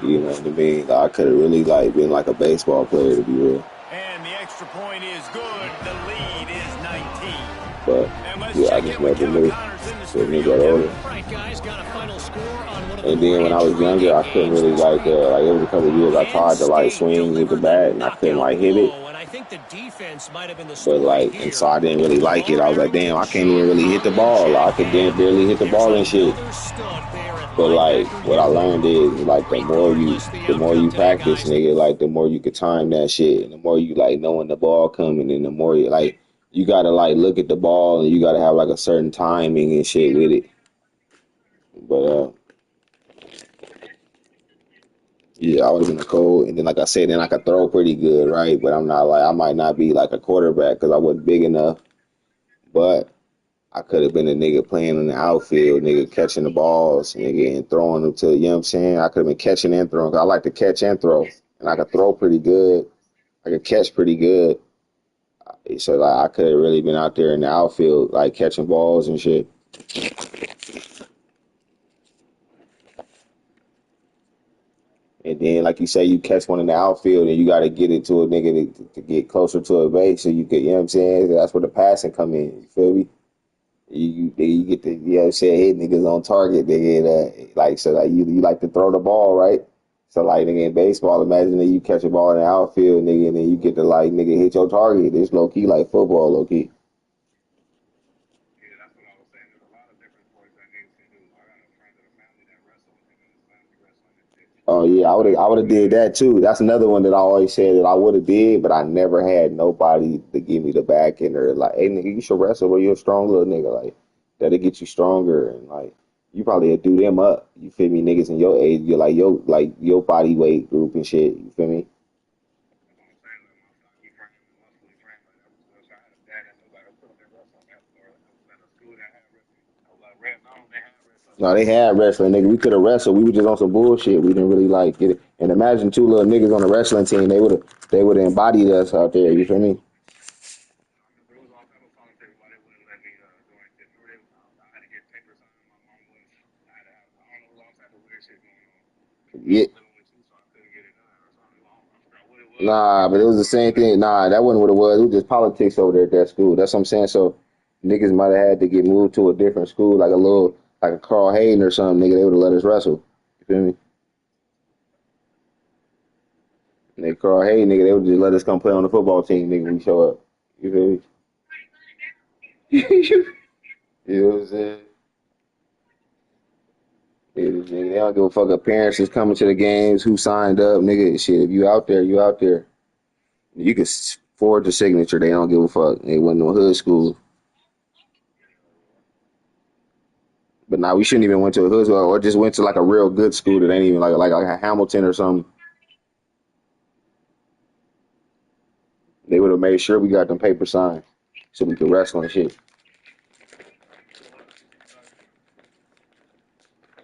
Speaker 2: You know what I mean? I could have really like been like a baseball player, to be real.
Speaker 1: And the extra point is good. The lead is 19.
Speaker 2: But yeah, I just never knew. So when I got older. And then when I was younger, I couldn't really like every couple of years I tried to like swing with the bat and I couldn't like hit it. But like, and so I didn't really like it. I was like, damn, I can't even really hit the ball. I could damn barely hit the ball and shit. But like, what I learned is like the more you practice, nigga, like the more you could time that shit, and the more you like knowing the ball coming, and the more you like you gotta like look at the ball and you gotta have like a certain timing and shit with it. But yeah, I was in the cold, and then like I said, then I could throw pretty good, right? But I'm not like I might not be like a quarterback because I wasn't big enough. But I could have been a nigga playing in the outfield, nigga catching the balls, nigga, and throwing them to, you know what I'm saying? I could have been catching and throwing. I like to catch and throw, and I could throw pretty good. I could catch pretty good. So like I could have really been out there in the outfield, like catching balls and shit. And then, like you say, you catch one in the outfield and you got to get it to a nigga to get closer to a base so you could, you know what I'm saying? That's where the passing come in. You feel me? You get the, you know what I'm saying, hit niggas on target. They get, like, so like you like to throw the ball, right? So, like, nigga, in baseball, imagine that you catch a ball in the outfield, nigga, and then you get to, like, nigga, hit your target. It's low-key like football, low-key. Oh yeah, I would have did that too. That's another one that I always said that I would have did, but I never had nobody to give me the back end or like, hey nigga, you should wrestle, but you're a strong little nigga, like that'll get you stronger and like you probably do them up. You feel me, niggas in your age, you're like your body weight group and shit. You feel me? No, they had wrestling, nigga. We could have wrestled. We were just on some bullshit. We didn't really like get it. And imagine two little niggas on the wrestling team. They would have embodied us out there. You feel me? Yeah. Nah, but it was the same thing. Nah, that wasn't what it was. It was just politics over there at that school. That's what I'm saying. So niggas might have had to get moved to a different school, like a Carl Hayden or something. Nigga, they would have let us wrestle. You feel me? Nigga, Carl Hayden, nigga, they would just let us come play on the football team. Nigga, when we show up. You feel me? You know what I'm saying? Nigga, they don't give a fuck if parents is coming to the games, who signed up, nigga. Shit, if you out there, you out there. You can forward the signature. They don't give a fuck. They wasn't no hood school. But now we shouldn't even went to a hood school or just went to like a real good school that ain't even like a Hamilton or something. They would have made sure we got them paper signed so we could wrestle and shit.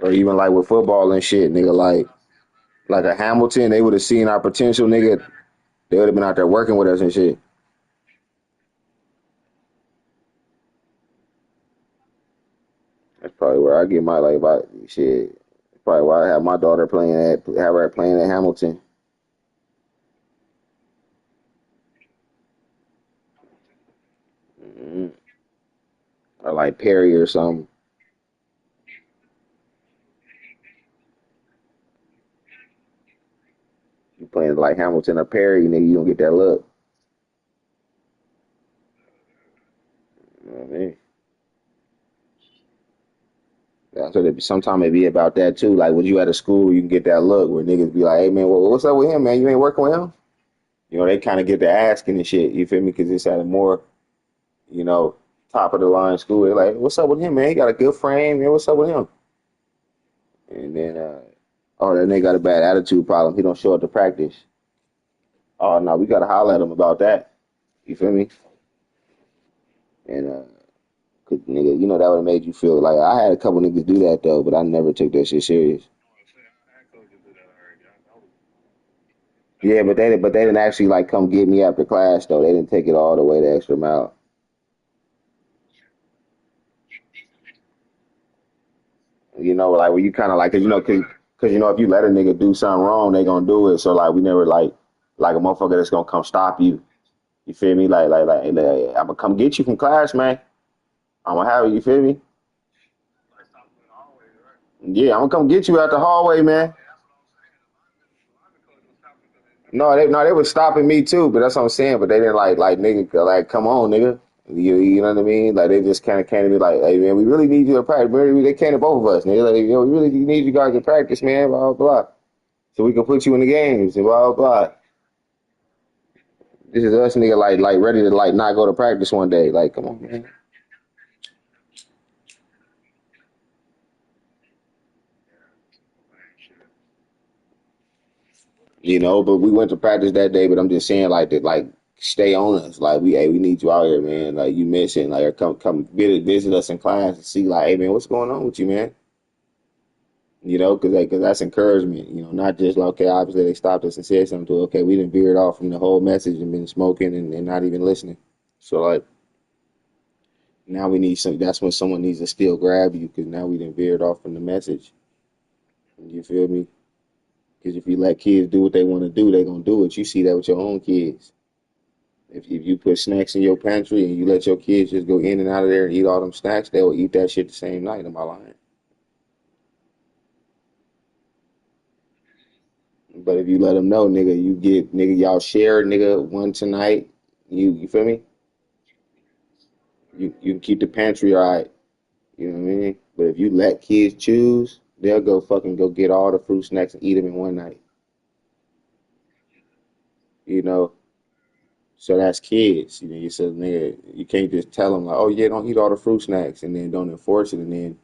Speaker 2: Or even like with football and shit, nigga, like a Hamilton, they would have seen our potential, nigga. They would have been out there working with us and shit. That's probably where I get my shit. Probably why I have my daughter have her playing at Hamilton. Mm-hmm. Or like Perry or something. You playing like Hamilton or Perry, nigga, you don't get that look. You know what I mean? That's what sometimes it be about that too. Like when you at a school, you can get that look where niggas be like, "Hey man, what's up with him, man? You ain't working with him? You know, they kind of get the asking and shit. You feel me? Because it's at a more, you know, top of the line school. They're like, what's up with him, man? He got a good frame. Man, what's up with him? And then, oh, then they got a bad attitude problem. He don't show up to practice. Oh, no, we got to holler at him about that. You feel me? And, 'cause, nigga, you know, that would have made you feel like I had a couple niggas do that, though, but I never took that shit serious. Yeah, but they didn't actually like come get me after class though. They didn't take it all the way the extra mile. You know, like when you kind of like, cause you know if you let a nigga do something wrong, they gonna do it. So like we never like a motherfucker that's gonna come stop you. You feel me? Like I'm gonna come get you from class, man. I'm gonna have it. You feel me? Yeah, I'm gonna come get you out the hallway, man. No, they was stopping me too, but that's what I'm saying. But they didn't like nigga, like come on, nigga. You know what I mean? Like they just kind of came to me like, hey man, we really need you to practice. They came to both of us, nigga. Like, you know, we really need you guys to practice, man. Blah blah blah. So we can put you in the games and blah blah blah. This is us, nigga, like ready to like not go to practice one day. Like, come on, man. You know, but we went to practice that day. But I'm just saying, like, that, like, stay on us. Like, we need you out here, man. Like, you missing. Like, or come visit us in class and see, like, hey, man, what's going on with you, man? You know, cause that's encouragement. You know, not just like, okay, obviously they stopped us and said something to, okay, we didn't veered off from the whole message and been smoking and not even listening. So like, now we need some. That's when someone needs to still grab you, because now we didn't veered off from the message. You feel me? Because if you let kids do what they want to do, they gonna do it. You see that with your own kids. If you put snacks in your pantry and you let your kids just go in and out of there and eat all them snacks, they will eat that shit the same night. Am I lying? But if you let them know, nigga, nigga, y'all share, nigga, one tonight. You feel me? You can keep the pantry all right. You know what I mean? But if you let kids choose, they'll go fucking go get all the fruit snacks and eat them in one night. You know? So that's kids. You know, you said, nigga, you can't just tell them like, oh yeah, don't eat all the fruit snacks and then don't enforce it. And then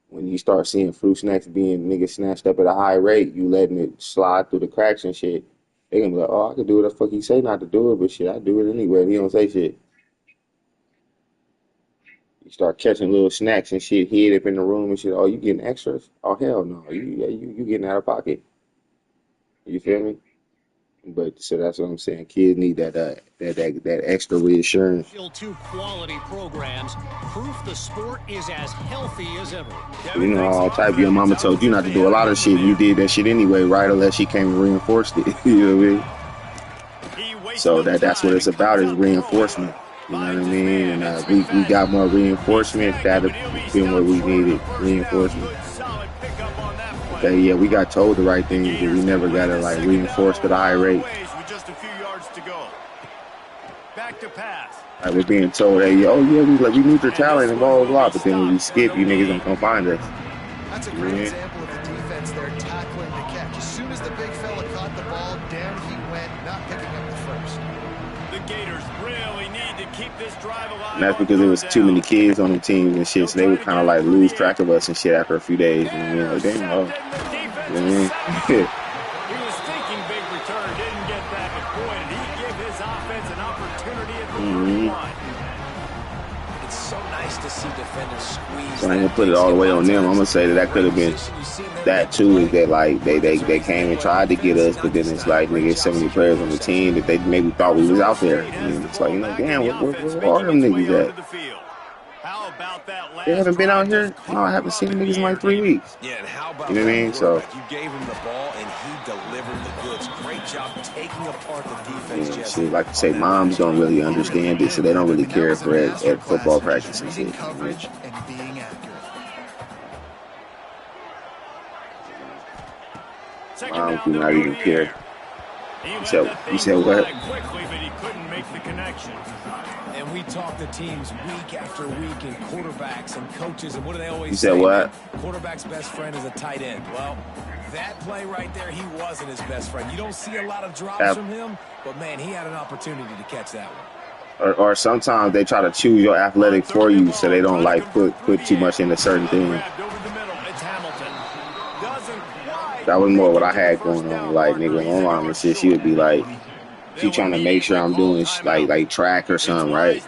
Speaker 2: when you start seeing fruit snacks being nigga snatched up at a high rate, you letting it slide through the cracks and shit. They gonna be like, oh, I could do what the fuck he say not to do it, but shit, I do it anyway. He don't say shit. You start catching little snacks and shit hid up in the room and shit. Oh, you getting extras? Oh hell no, you getting out of pocket. You feel me? But so that's what I'm saying. Kids need that extra reassurance.
Speaker 5: Still two quality programs. Proof the sport is as healthy as ever.
Speaker 2: You know, all type of your mama told you not to do a lot of shit. You did that shit anyway, right? Unless she came and reinforced it. You know what I mean? So that's what it's about, is reinforcement. You know what I mean? And we got more reinforcement. That'd have been what we needed. Reinforcement. Okay, yeah, we got told the right things, but we never got to like reinforce at a high rate. Like we're being told, hey, oh yeah, we need your talent and blah blah blah. But then when we skip, you niggas don't come find us.
Speaker 4: That's a great example of the defense there tackling the catch. As soon as the big fella caught the ball, down he went, not picking up the first.
Speaker 1: The Gators really need to keep this drive alive.
Speaker 2: And that's because there was too many kids on the teams and shit, so they would kind of like lose track of us and shit after a few days. You know what I mean? Like, damn, oh. You know what I mean?
Speaker 1: He was thinking big return, didn't get that, but boy, did he give his offense an opportunity at the 31.
Speaker 3: It's so nice to see defenders squeeze.
Speaker 2: So I ain't gonna put it all the way on them. I'm gonna say that could have been that too. Is that like they came and tried to get us, but then it's like nigga, so many players on the team that they maybe thought we was out there. And it's like, you know, damn, where are them niggas at? They haven't been out here. No, I haven't seen them niggas in like 3 weeks.
Speaker 3: Yeah, and how about
Speaker 2: you know what I mean? So
Speaker 3: you gave him the ball and he delivered the goods. Great job taking apart the defense.
Speaker 2: yeah, shit, like I say, moms don't really understand it, so they don't really care for it at football practice and shit.
Speaker 4: Coverage and being accurate.
Speaker 2: Moms do not even care.
Speaker 1: He let
Speaker 2: So
Speaker 1: that
Speaker 2: you
Speaker 1: thing
Speaker 2: said what?
Speaker 1: fly quickly, but he couldn't make the connection.
Speaker 3: And we talk to teams week after week and quarterbacks and coaches, and what do they always
Speaker 2: You said
Speaker 3: say, man?
Speaker 2: what?
Speaker 3: Quarterback's best friend is a tight end. Well, that play right there, he wasn't his best friend. You don't see a lot of drops from him, but, man, he had an opportunity to catch that one.
Speaker 2: Or sometimes they try to choose your athletic for you, so they don't like put too much into certain things. That was more what I had going on. Like, nigga, my mom and shit, she would be like, she trying to make sure I'm doing like track or something, right?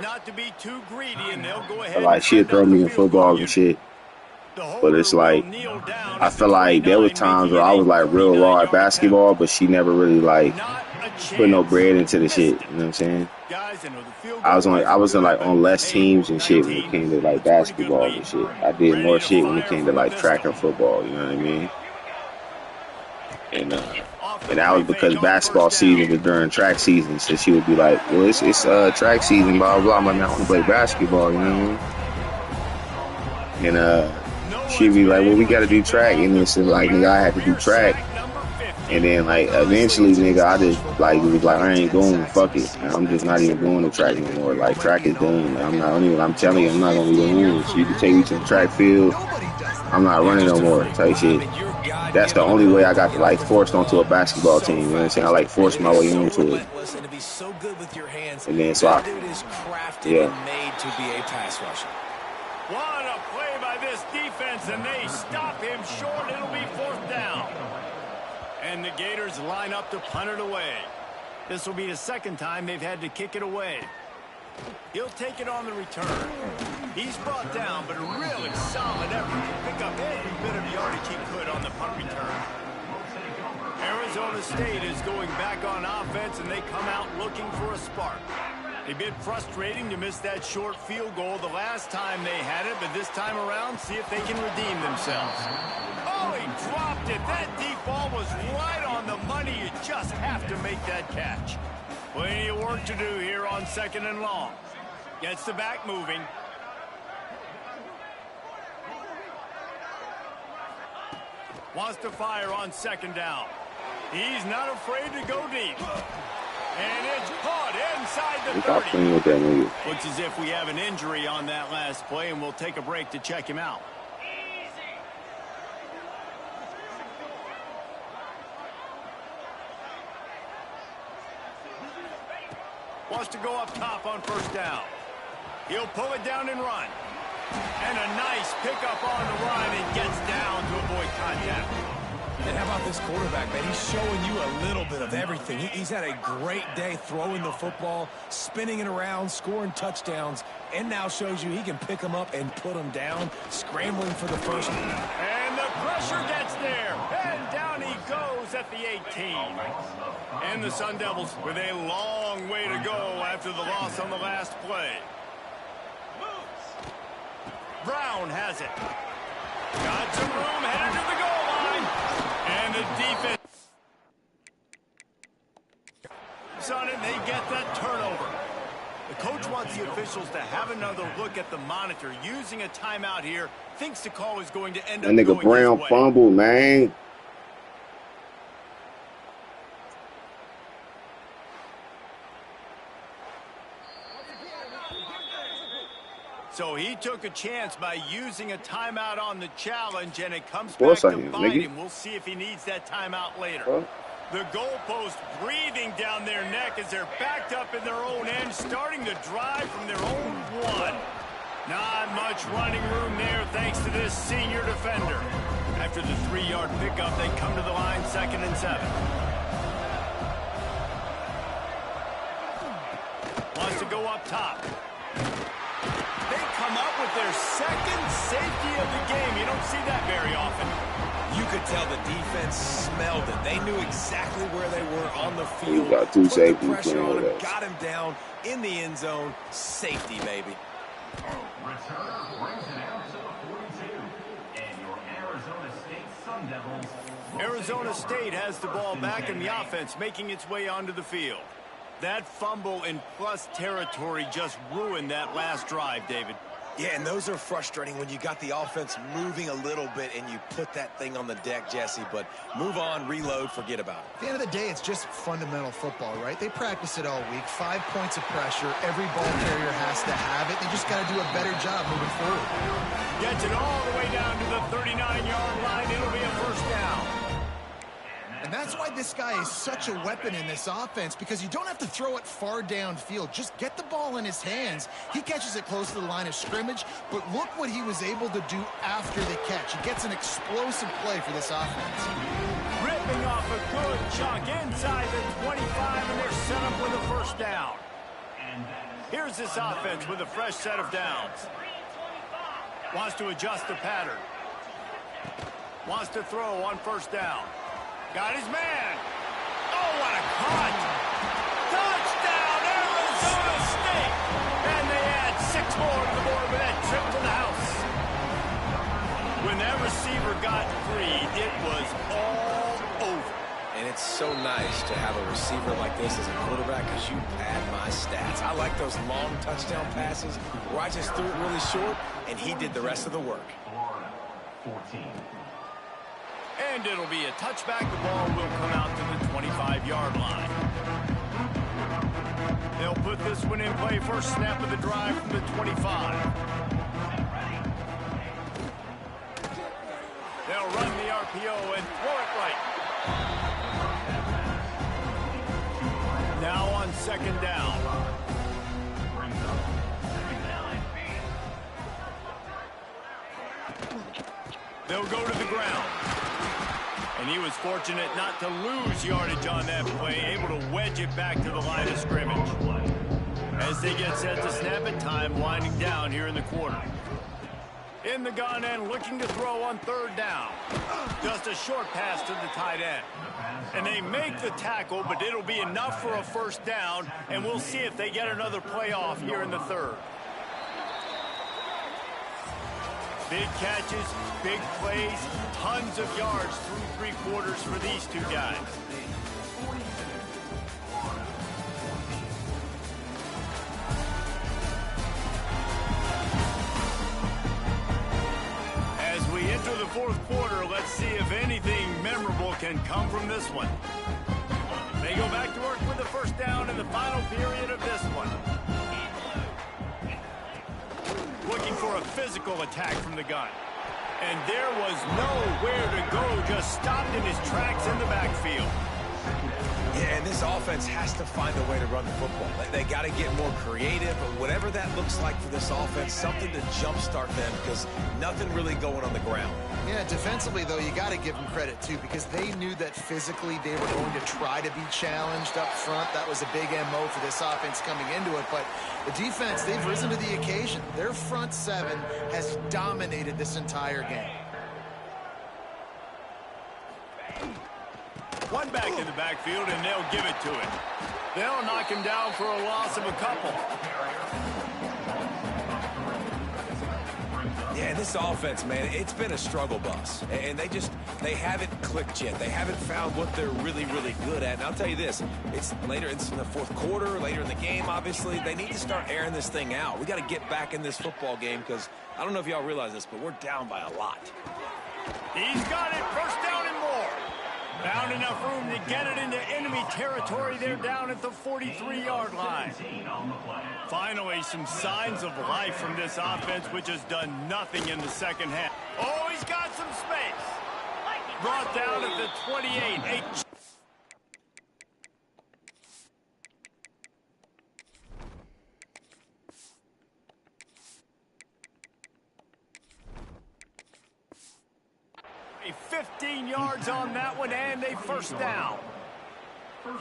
Speaker 2: But like she'd throw me in football and shit. But it's like I feel like there was times where I was like real raw at basketball, but she never really like put no bread into the shit. You know what I'm saying? I was on less teams and shit when it came to like basketball and shit. I did more shit when it came to like track and football. You know what I mean? And that was because basketball season was during track season. So she would be like, well, it's track season, blah, blah, blah. I'm like, I want to play basketball, you know what I mean? And she'd be like, well, we got to do track. And then so, like, nigga, I had to do track. And then, like, eventually, nigga, I just, like, was like, I ain't going, fuck it. I'm just not even going to track anymore. Like, track is done. Like, I'm telling you, I'm not going to be doing this. You can take me to the track field. I'm not running no more, type shit. That's the only way I got to, like, forced onto a basketball team. You know what I'm saying? I, like, forced my way into it. And then, so I, yeah.
Speaker 1: What a play by this defense, and they stop him short. It'll be 4th down. And the Gators line up to punt it away. This will be the second time they've had to kick it away. He'll take it on the return. He's brought down, but a really solid effort to pick up every bit of yardage he could on the punt return. Arizona State is going back on offense, and they come out looking for a spark. A bit frustrating to miss that short field goal the last time they had it, but this time around, see if they can redeem themselves. Oh, he dropped it. That deep ball was right on the money. You just have to make that catch. Plenty of work to do here on 2nd and long. Gets the back moving. Wants to fire on 2nd down. He's not afraid to go deep. And it's caught inside the 30. Looks as if we have an injury on that last play, and we'll take a break to check him out. Wants to go up top on 1st down. He'll pull it down and run. And a nice pickup on the run and gets down to avoid contact.
Speaker 3: And how about this quarterback, man? He's showing you a little bit of everything. He's had a great day throwing the football, spinning it around, scoring touchdowns, and now shows you he can pick them up and put them down, scrambling for the first.
Speaker 1: And the pressure gets there. And down he goes at the 18. And the Sun Devils with a long way to go after the loss on the last play. Brown has it. Got some room, headed to the goal line. And the defense on it, they get that turnover. The coach wants the officials to have another look at the monitor. Using a timeout here, thinks the call is going to end up
Speaker 2: that nigga Brown fumble, man.
Speaker 1: So he took a chance by using a timeout on the challenge, and it comes back to bite him. We'll see if he needs that timeout later. The goalpost breathing down their neck as they're backed up in their own end, starting to drive from their own 1. Not much running room there thanks to this senior defender. After the 3-yard pickup, they come to the line 2nd and 7. Wants to go up top. They come up with their 2nd safety of the game. You don't see that very often.
Speaker 3: You could tell the defense smelled it. They knew exactly where they were on the field.
Speaker 2: We got 2 safeties.
Speaker 3: Put the pressure on him, got him down in the end zone. Safety, baby.
Speaker 6: Returner brings it out to the 42. And your Arizona State Sun Devils.
Speaker 1: Arizona State has the ball back in the offense, making its way onto the field. That fumble in plus territory just ruined that last drive, David.
Speaker 3: Yeah, and those are frustrating when you got the offense moving a little bit and you put that thing on the deck, Jesse. But move on, reload, forget about it.
Speaker 4: At the end of the day, it's just fundamental football, right? They practice it all week. 5 points of pressure. Every ball carrier has to have it. They just got to do a better job moving forward.
Speaker 1: Gets it all the way down to the 39-yard line. It'll be a first down.
Speaker 4: And that's why this guy is such a weapon in this offense, because you don't have to throw it far downfield. Just get the ball in his hands. He catches it close to the line of scrimmage, but look what he was able to do after the catch. He gets an explosive play for this offense.
Speaker 1: Ripping off a good chunk inside the 25, and they're set up with a first down. Here's this offense with a fresh set of downs. Wants to adjust the pattern. Wants to throw on first down. Got his man. Oh, what a cut. Touchdown, Arizona State. And they add 6 more to the board with that trip to the house. When that receiver got free, it was all over.
Speaker 3: And it's so nice to have a receiver like this as a quarterback because you pad my stats. I like those long touchdown passes where I just threw it really short and he did the rest of the work.
Speaker 6: Florida, 14.
Speaker 1: And it'll be a touchback. The ball will come out to the 25-yard line. They'll put this one in play. First snap of the drive from the 25. They'll run the RPO and throw it right. Now on second down. They'll go to the ground. And he was fortunate not to lose yardage on that play, able to wedge it back to the line of scrimmage. As they get set to snap it, time winding down here in the quarter. In the gun end, looking to throw on third down. Just a short pass to the tight end. And they make the tackle, but it'll be enough for a first down, and we'll see if they get another play off here in the third. Big catches, big plays, tons of yards through 3 quarters for these two guys. As we enter the 4th quarter, let's see if anything memorable can come from this one. They go back to work with the first down in the final period of this one. Looking for a physical attack from the gun. And there was nowhere to go, just stopped in his tracks in the backfield.
Speaker 3: Yeah, and this offense has to find a way to run the football. They got to get more creative, but whatever that looks like for this offense, something to jumpstart them because nothing really going on the ground.
Speaker 4: Yeah, defensively, though, you got to give them credit, too, because they knew that physically they were going to try to be challenged up front. That was a big MO for this offense coming into it. But the defense, they've risen to the occasion. Their front 7 has dominated this entire game.
Speaker 1: One back in the backfield, and they'll give it to him. They'll knock him down for a loss of a couple.
Speaker 3: Yeah, this offense, man, it's been a struggle bus. And they haven't clicked yet. They haven't found what they're really, really good at. And I'll tell you this, it's in the 4th quarter, later in the game, obviously. They need to start airing this thing out. We got to get back in this football game because I don't know if y'all realize this, but we're down by a lot.
Speaker 1: He's got it, first down and more. Found enough room to get it into enemy territory. They're down at the 43-yard line. Finally, some signs of life from this offense, which has done nothing in the second half. Oh, he's got some space. Brought down at the 28. A 15 yards on that one, and a first down.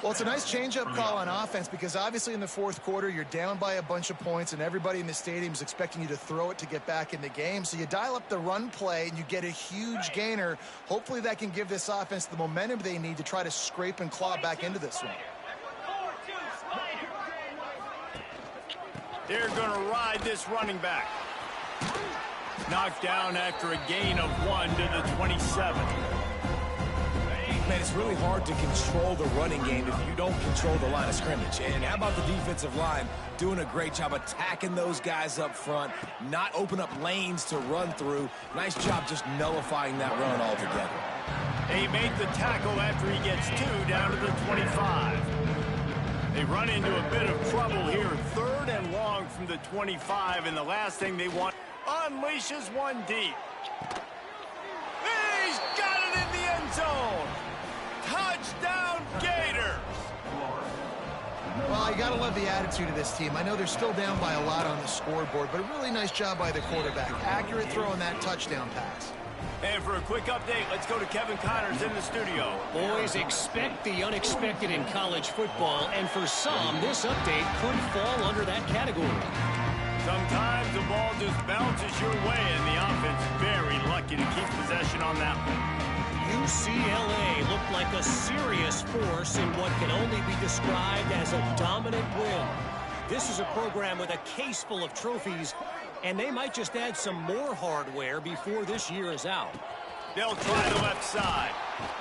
Speaker 4: Well, it's a nice change-up call on offense because obviously in the 4th quarter, you're down by a bunch of points and everybody in the stadium is expecting you to throw it to get back in the game. So you dial up the run play and you get a huge gainer. Hopefully that can give this offense the momentum they need to try to scrape and claw back into this one.
Speaker 1: They're going to ride this running back. Knocked down after a gain of 1 to the 27.
Speaker 3: Man, it's really hard to control the running game if you don't control the line of scrimmage. And how about the defensive line doing a great job attacking those guys up front, not open up lanes to run through. Nice job just nullifying that run altogether.
Speaker 1: They make the tackle after he gets 2 down to the 25. They run into a bit of trouble here, 3rd and long from the 25, and the last thing they want unleashes one deep. He's got it in the end zone. Touchdown, Gators!
Speaker 4: Well, you got to love the attitude of this team. I know they're still down by a lot on the scoreboard, but a really nice job by the quarterback. Accurate throw in that touchdown pass.
Speaker 1: And for a quick update, let's go to Kevin Connors in the studio.
Speaker 5: Boys, expect the unexpected in college football, and for some, this update could fall under that category.
Speaker 1: Sometimes the ball just bounces your way, and the offense very lucky to keep possession on that one.
Speaker 5: UCLA looked like a serious force in what can only be described as a dominant win. This is a program with a case full of trophies, and they might just add some more hardware before this year is out.
Speaker 1: They'll try the left side.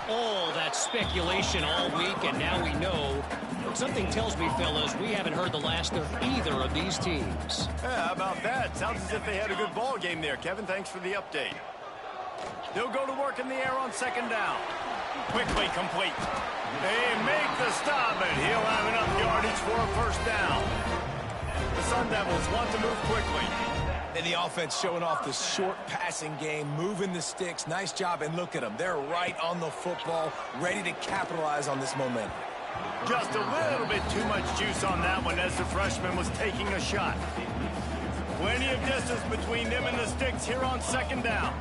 Speaker 5: All that speculation all week, and now we know. But something tells me, fellas, we haven't heard the last of either of these teams.
Speaker 1: Yeah, how about that? Sounds as if they had a good ball game there. Kevin, thanks for the update. They'll go to work in the air on 2nd down. Quickly complete. They make the stop, and he'll have enough yardage for a 1st down. The Sun Devils want to move quickly.
Speaker 3: And the offense showing off the short passing game, moving the sticks. Nice job, and look at them. They're right on the football, ready to capitalize on this momentum.
Speaker 1: Just a little bit too much juice on that one as the freshman was taking a shot. Plenty of distance between them and the sticks here on 2nd down.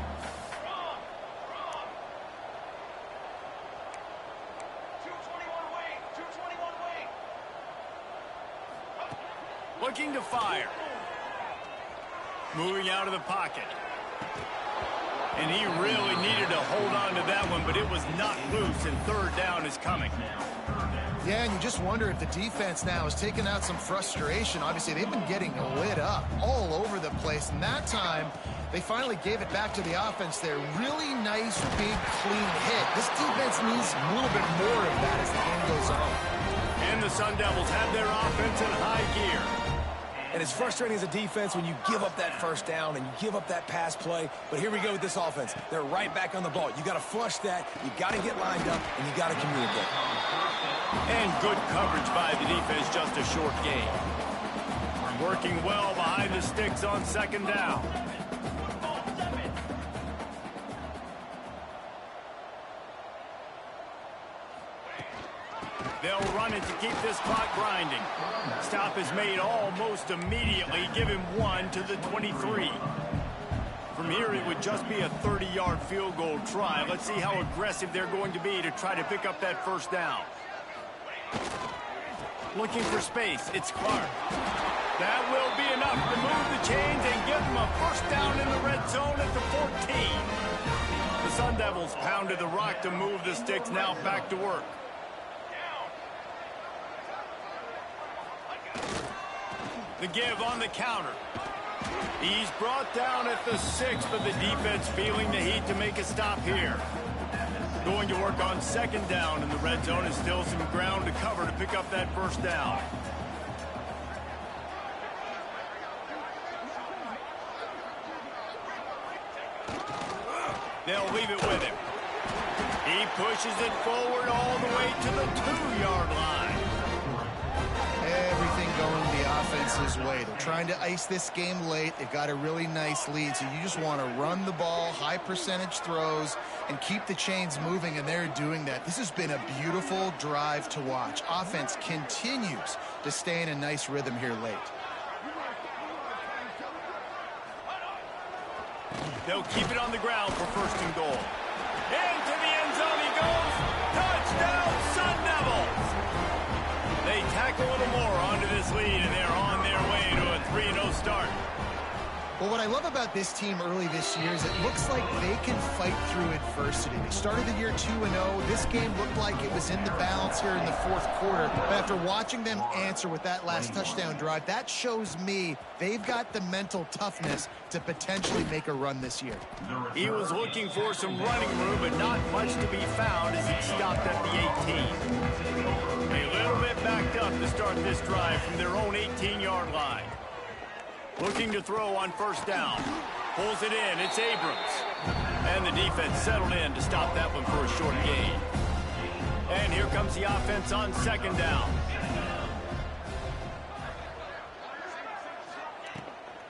Speaker 1: Looking to fire. Moving out of the pocket. And he really needed to hold on to that one, but it was not loose, and 3rd down is coming.
Speaker 4: Yeah, and you just wonder if the defense now has taken out some frustration. Obviously, they've been getting lit up all over the place, and that time they finally gave it back to the offense there. Really nice, big, clean hit. This defense needs a little bit more of that as the game goes on.
Speaker 1: And the Sun Devils have their offense in high gear.
Speaker 3: And it's frustrating as a defense when you give up that 1st down and you give up that pass play. But here we go with this offense. They're right back on the ball. You got to flush that. You got to get lined up, and you got to communicate.
Speaker 1: And good coverage by the defense, just a short gain. Working well behind the sticks on 2nd down. They'll run it to keep this clock grinding. Stop is made almost immediately. Give him 1 to the 23. From here, it would just be a 30-yard field goal try. Let's see how aggressive they're going to be to try to pick up that 1st down. Looking for space. It's Clark. That will be enough to move the chains and give them a 1st down in the red zone at the 14. The Sun Devils pounded the rock to move the sticks. Now back to work. The give on the counter. He's brought down at the 6, but the defense feeling the heat to make a stop here. Going to work on 2nd down, and the red zone is still some ground to cover to pick up that 1st down. They'll leave it with him. He pushes it forward all the way to the 2-yard line.
Speaker 4: Everything going the offense's way. They're trying to ice this game late. They've got a really nice lead, so you just want to run the ball, high percentage throws, and keep the chains moving, and they're doing that. This has been a beautiful drive to watch. Offense continues to stay in a nice rhythm here late.
Speaker 1: They'll keep it on the ground for 1st and goal. Into the end zone he goes. Touchdown, Sun Devils! They tack a little more onto this lead, and they're on their way to a 3-0 start.
Speaker 4: Well, what I love about this team early this year is it looks like they can fight through adversity. They started the year 2-0. This game looked like it was in the balance here in the fourth quarter. But after watching them answer with that last touchdown drive, that shows me they've got the mental toughness to potentially make a run this year.
Speaker 1: He was looking for some running room, but not much to be found as he stopped at the 18. A little bit backed up to start this drive from their own 18-yard line. Looking to throw on first down. Pulls it in. It's Abrams. And the defense settled in to stop that one for a short gain. And here comes the offense on second down.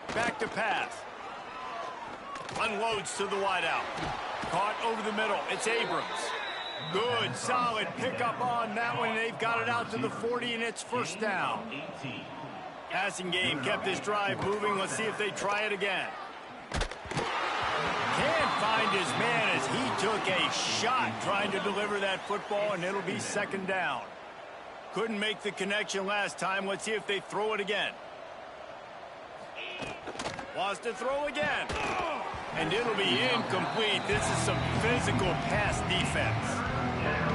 Speaker 1: Back to pass. Unloads to the wideout. Caught over the middle. It's Abrams. Good, solid pickup on that one. They've got it out to the 40, and it's first down. Passing game kept this drive moving. Let's see if they try it again. Can't find his man as he took a shot trying to deliver that football, and it'll be second down. Couldn't make the connection last time. Let's see if they throw it again. Wants to throw again. And it'll be incomplete. This is some physical pass defense.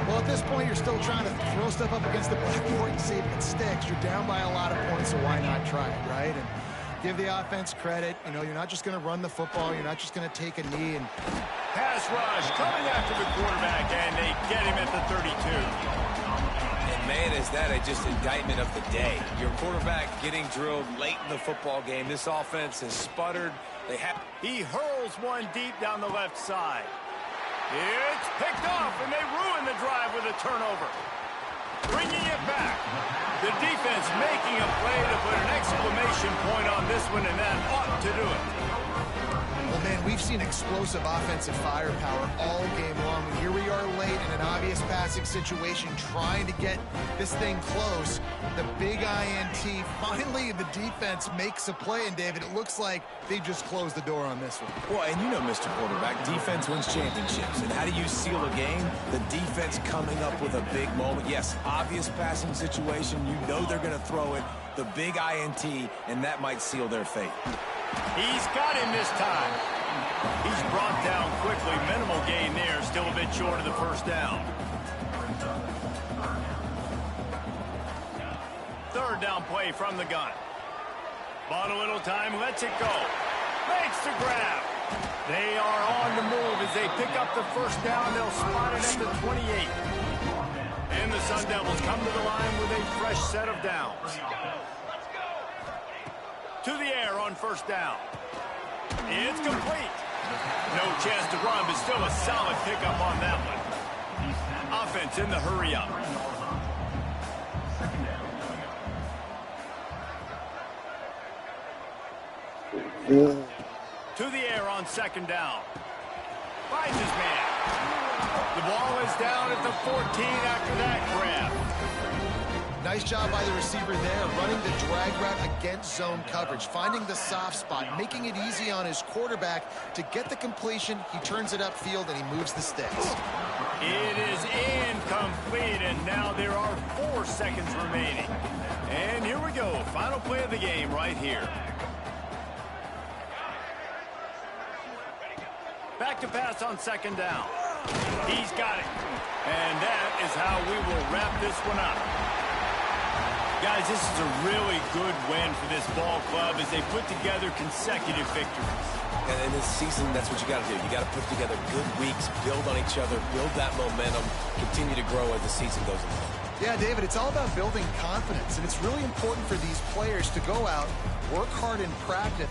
Speaker 4: Well, at this point, you're still trying to throw stuff up against the blackboard and see if it sticks. You're down by a lot of points, so why not try it, right? And give the offense credit. You know, you're not just going to run the football. You're not just going to take a knee. And
Speaker 1: pass rush coming after the quarterback, and they get him at the 32.
Speaker 3: And man, is that just indictment of the day. Your quarterback getting drilled late in the football game. This offense has sputtered.
Speaker 1: He hurls one deep down the left side. It's picked off, and they ruin the drive with a turnover. Bringing it back. The defense making a play to put an exclamation point on this one, and that ought to do it.
Speaker 4: Well, man, we've seen explosive offensive firepower all game long. And here we are late in an obvious passing situation trying to get this thing close. The big INT, finally the defense makes a play. And, David, it looks like they just closed the door on this one.
Speaker 3: Well, and you know, Mr. Quarterback, defense wins championships. And how do you seal a game? The defense coming up with a big moment. Yes, obvious passing situation. You know they're going to throw it. The big INT, and that might seal their fate.
Speaker 1: He's got him this time. He's brought down quickly. Minimal gain there. Still a bit short of the first down. Third down play from the gun. Bought a little time. Lets it go. Makes the grab. They are on the move as they pick up the first down. They'll spot it at the 28. And the Sun Devils come to the line with a fresh set of downs. To the air on first down. It's complete. No chance to run, but still a solid pickup on that one. Offense in the hurry up. To the air on second down. Finds his man. The ball is down at the 14 after that grab.
Speaker 4: Nice job by the receiver there, running the drag route against zone coverage, finding the soft spot, making it easy on his quarterback to get the completion. He turns it upfield, and he moves the sticks.
Speaker 1: It is incomplete, and now there are 4 seconds remaining. And here we go, final play of the game right here. Back to pass on second down. He's got it. And that is how we will wrap this one up. Guys, this is a really good win for this ball club as they put together consecutive victories.
Speaker 3: And in this season, that's what you got to do. You got to put together good weeks, build on each other, build that momentum, continue to grow as the season goes along.
Speaker 4: Yeah, David, it's all about building confidence, and it's really important for these players to go out, work hard in practice.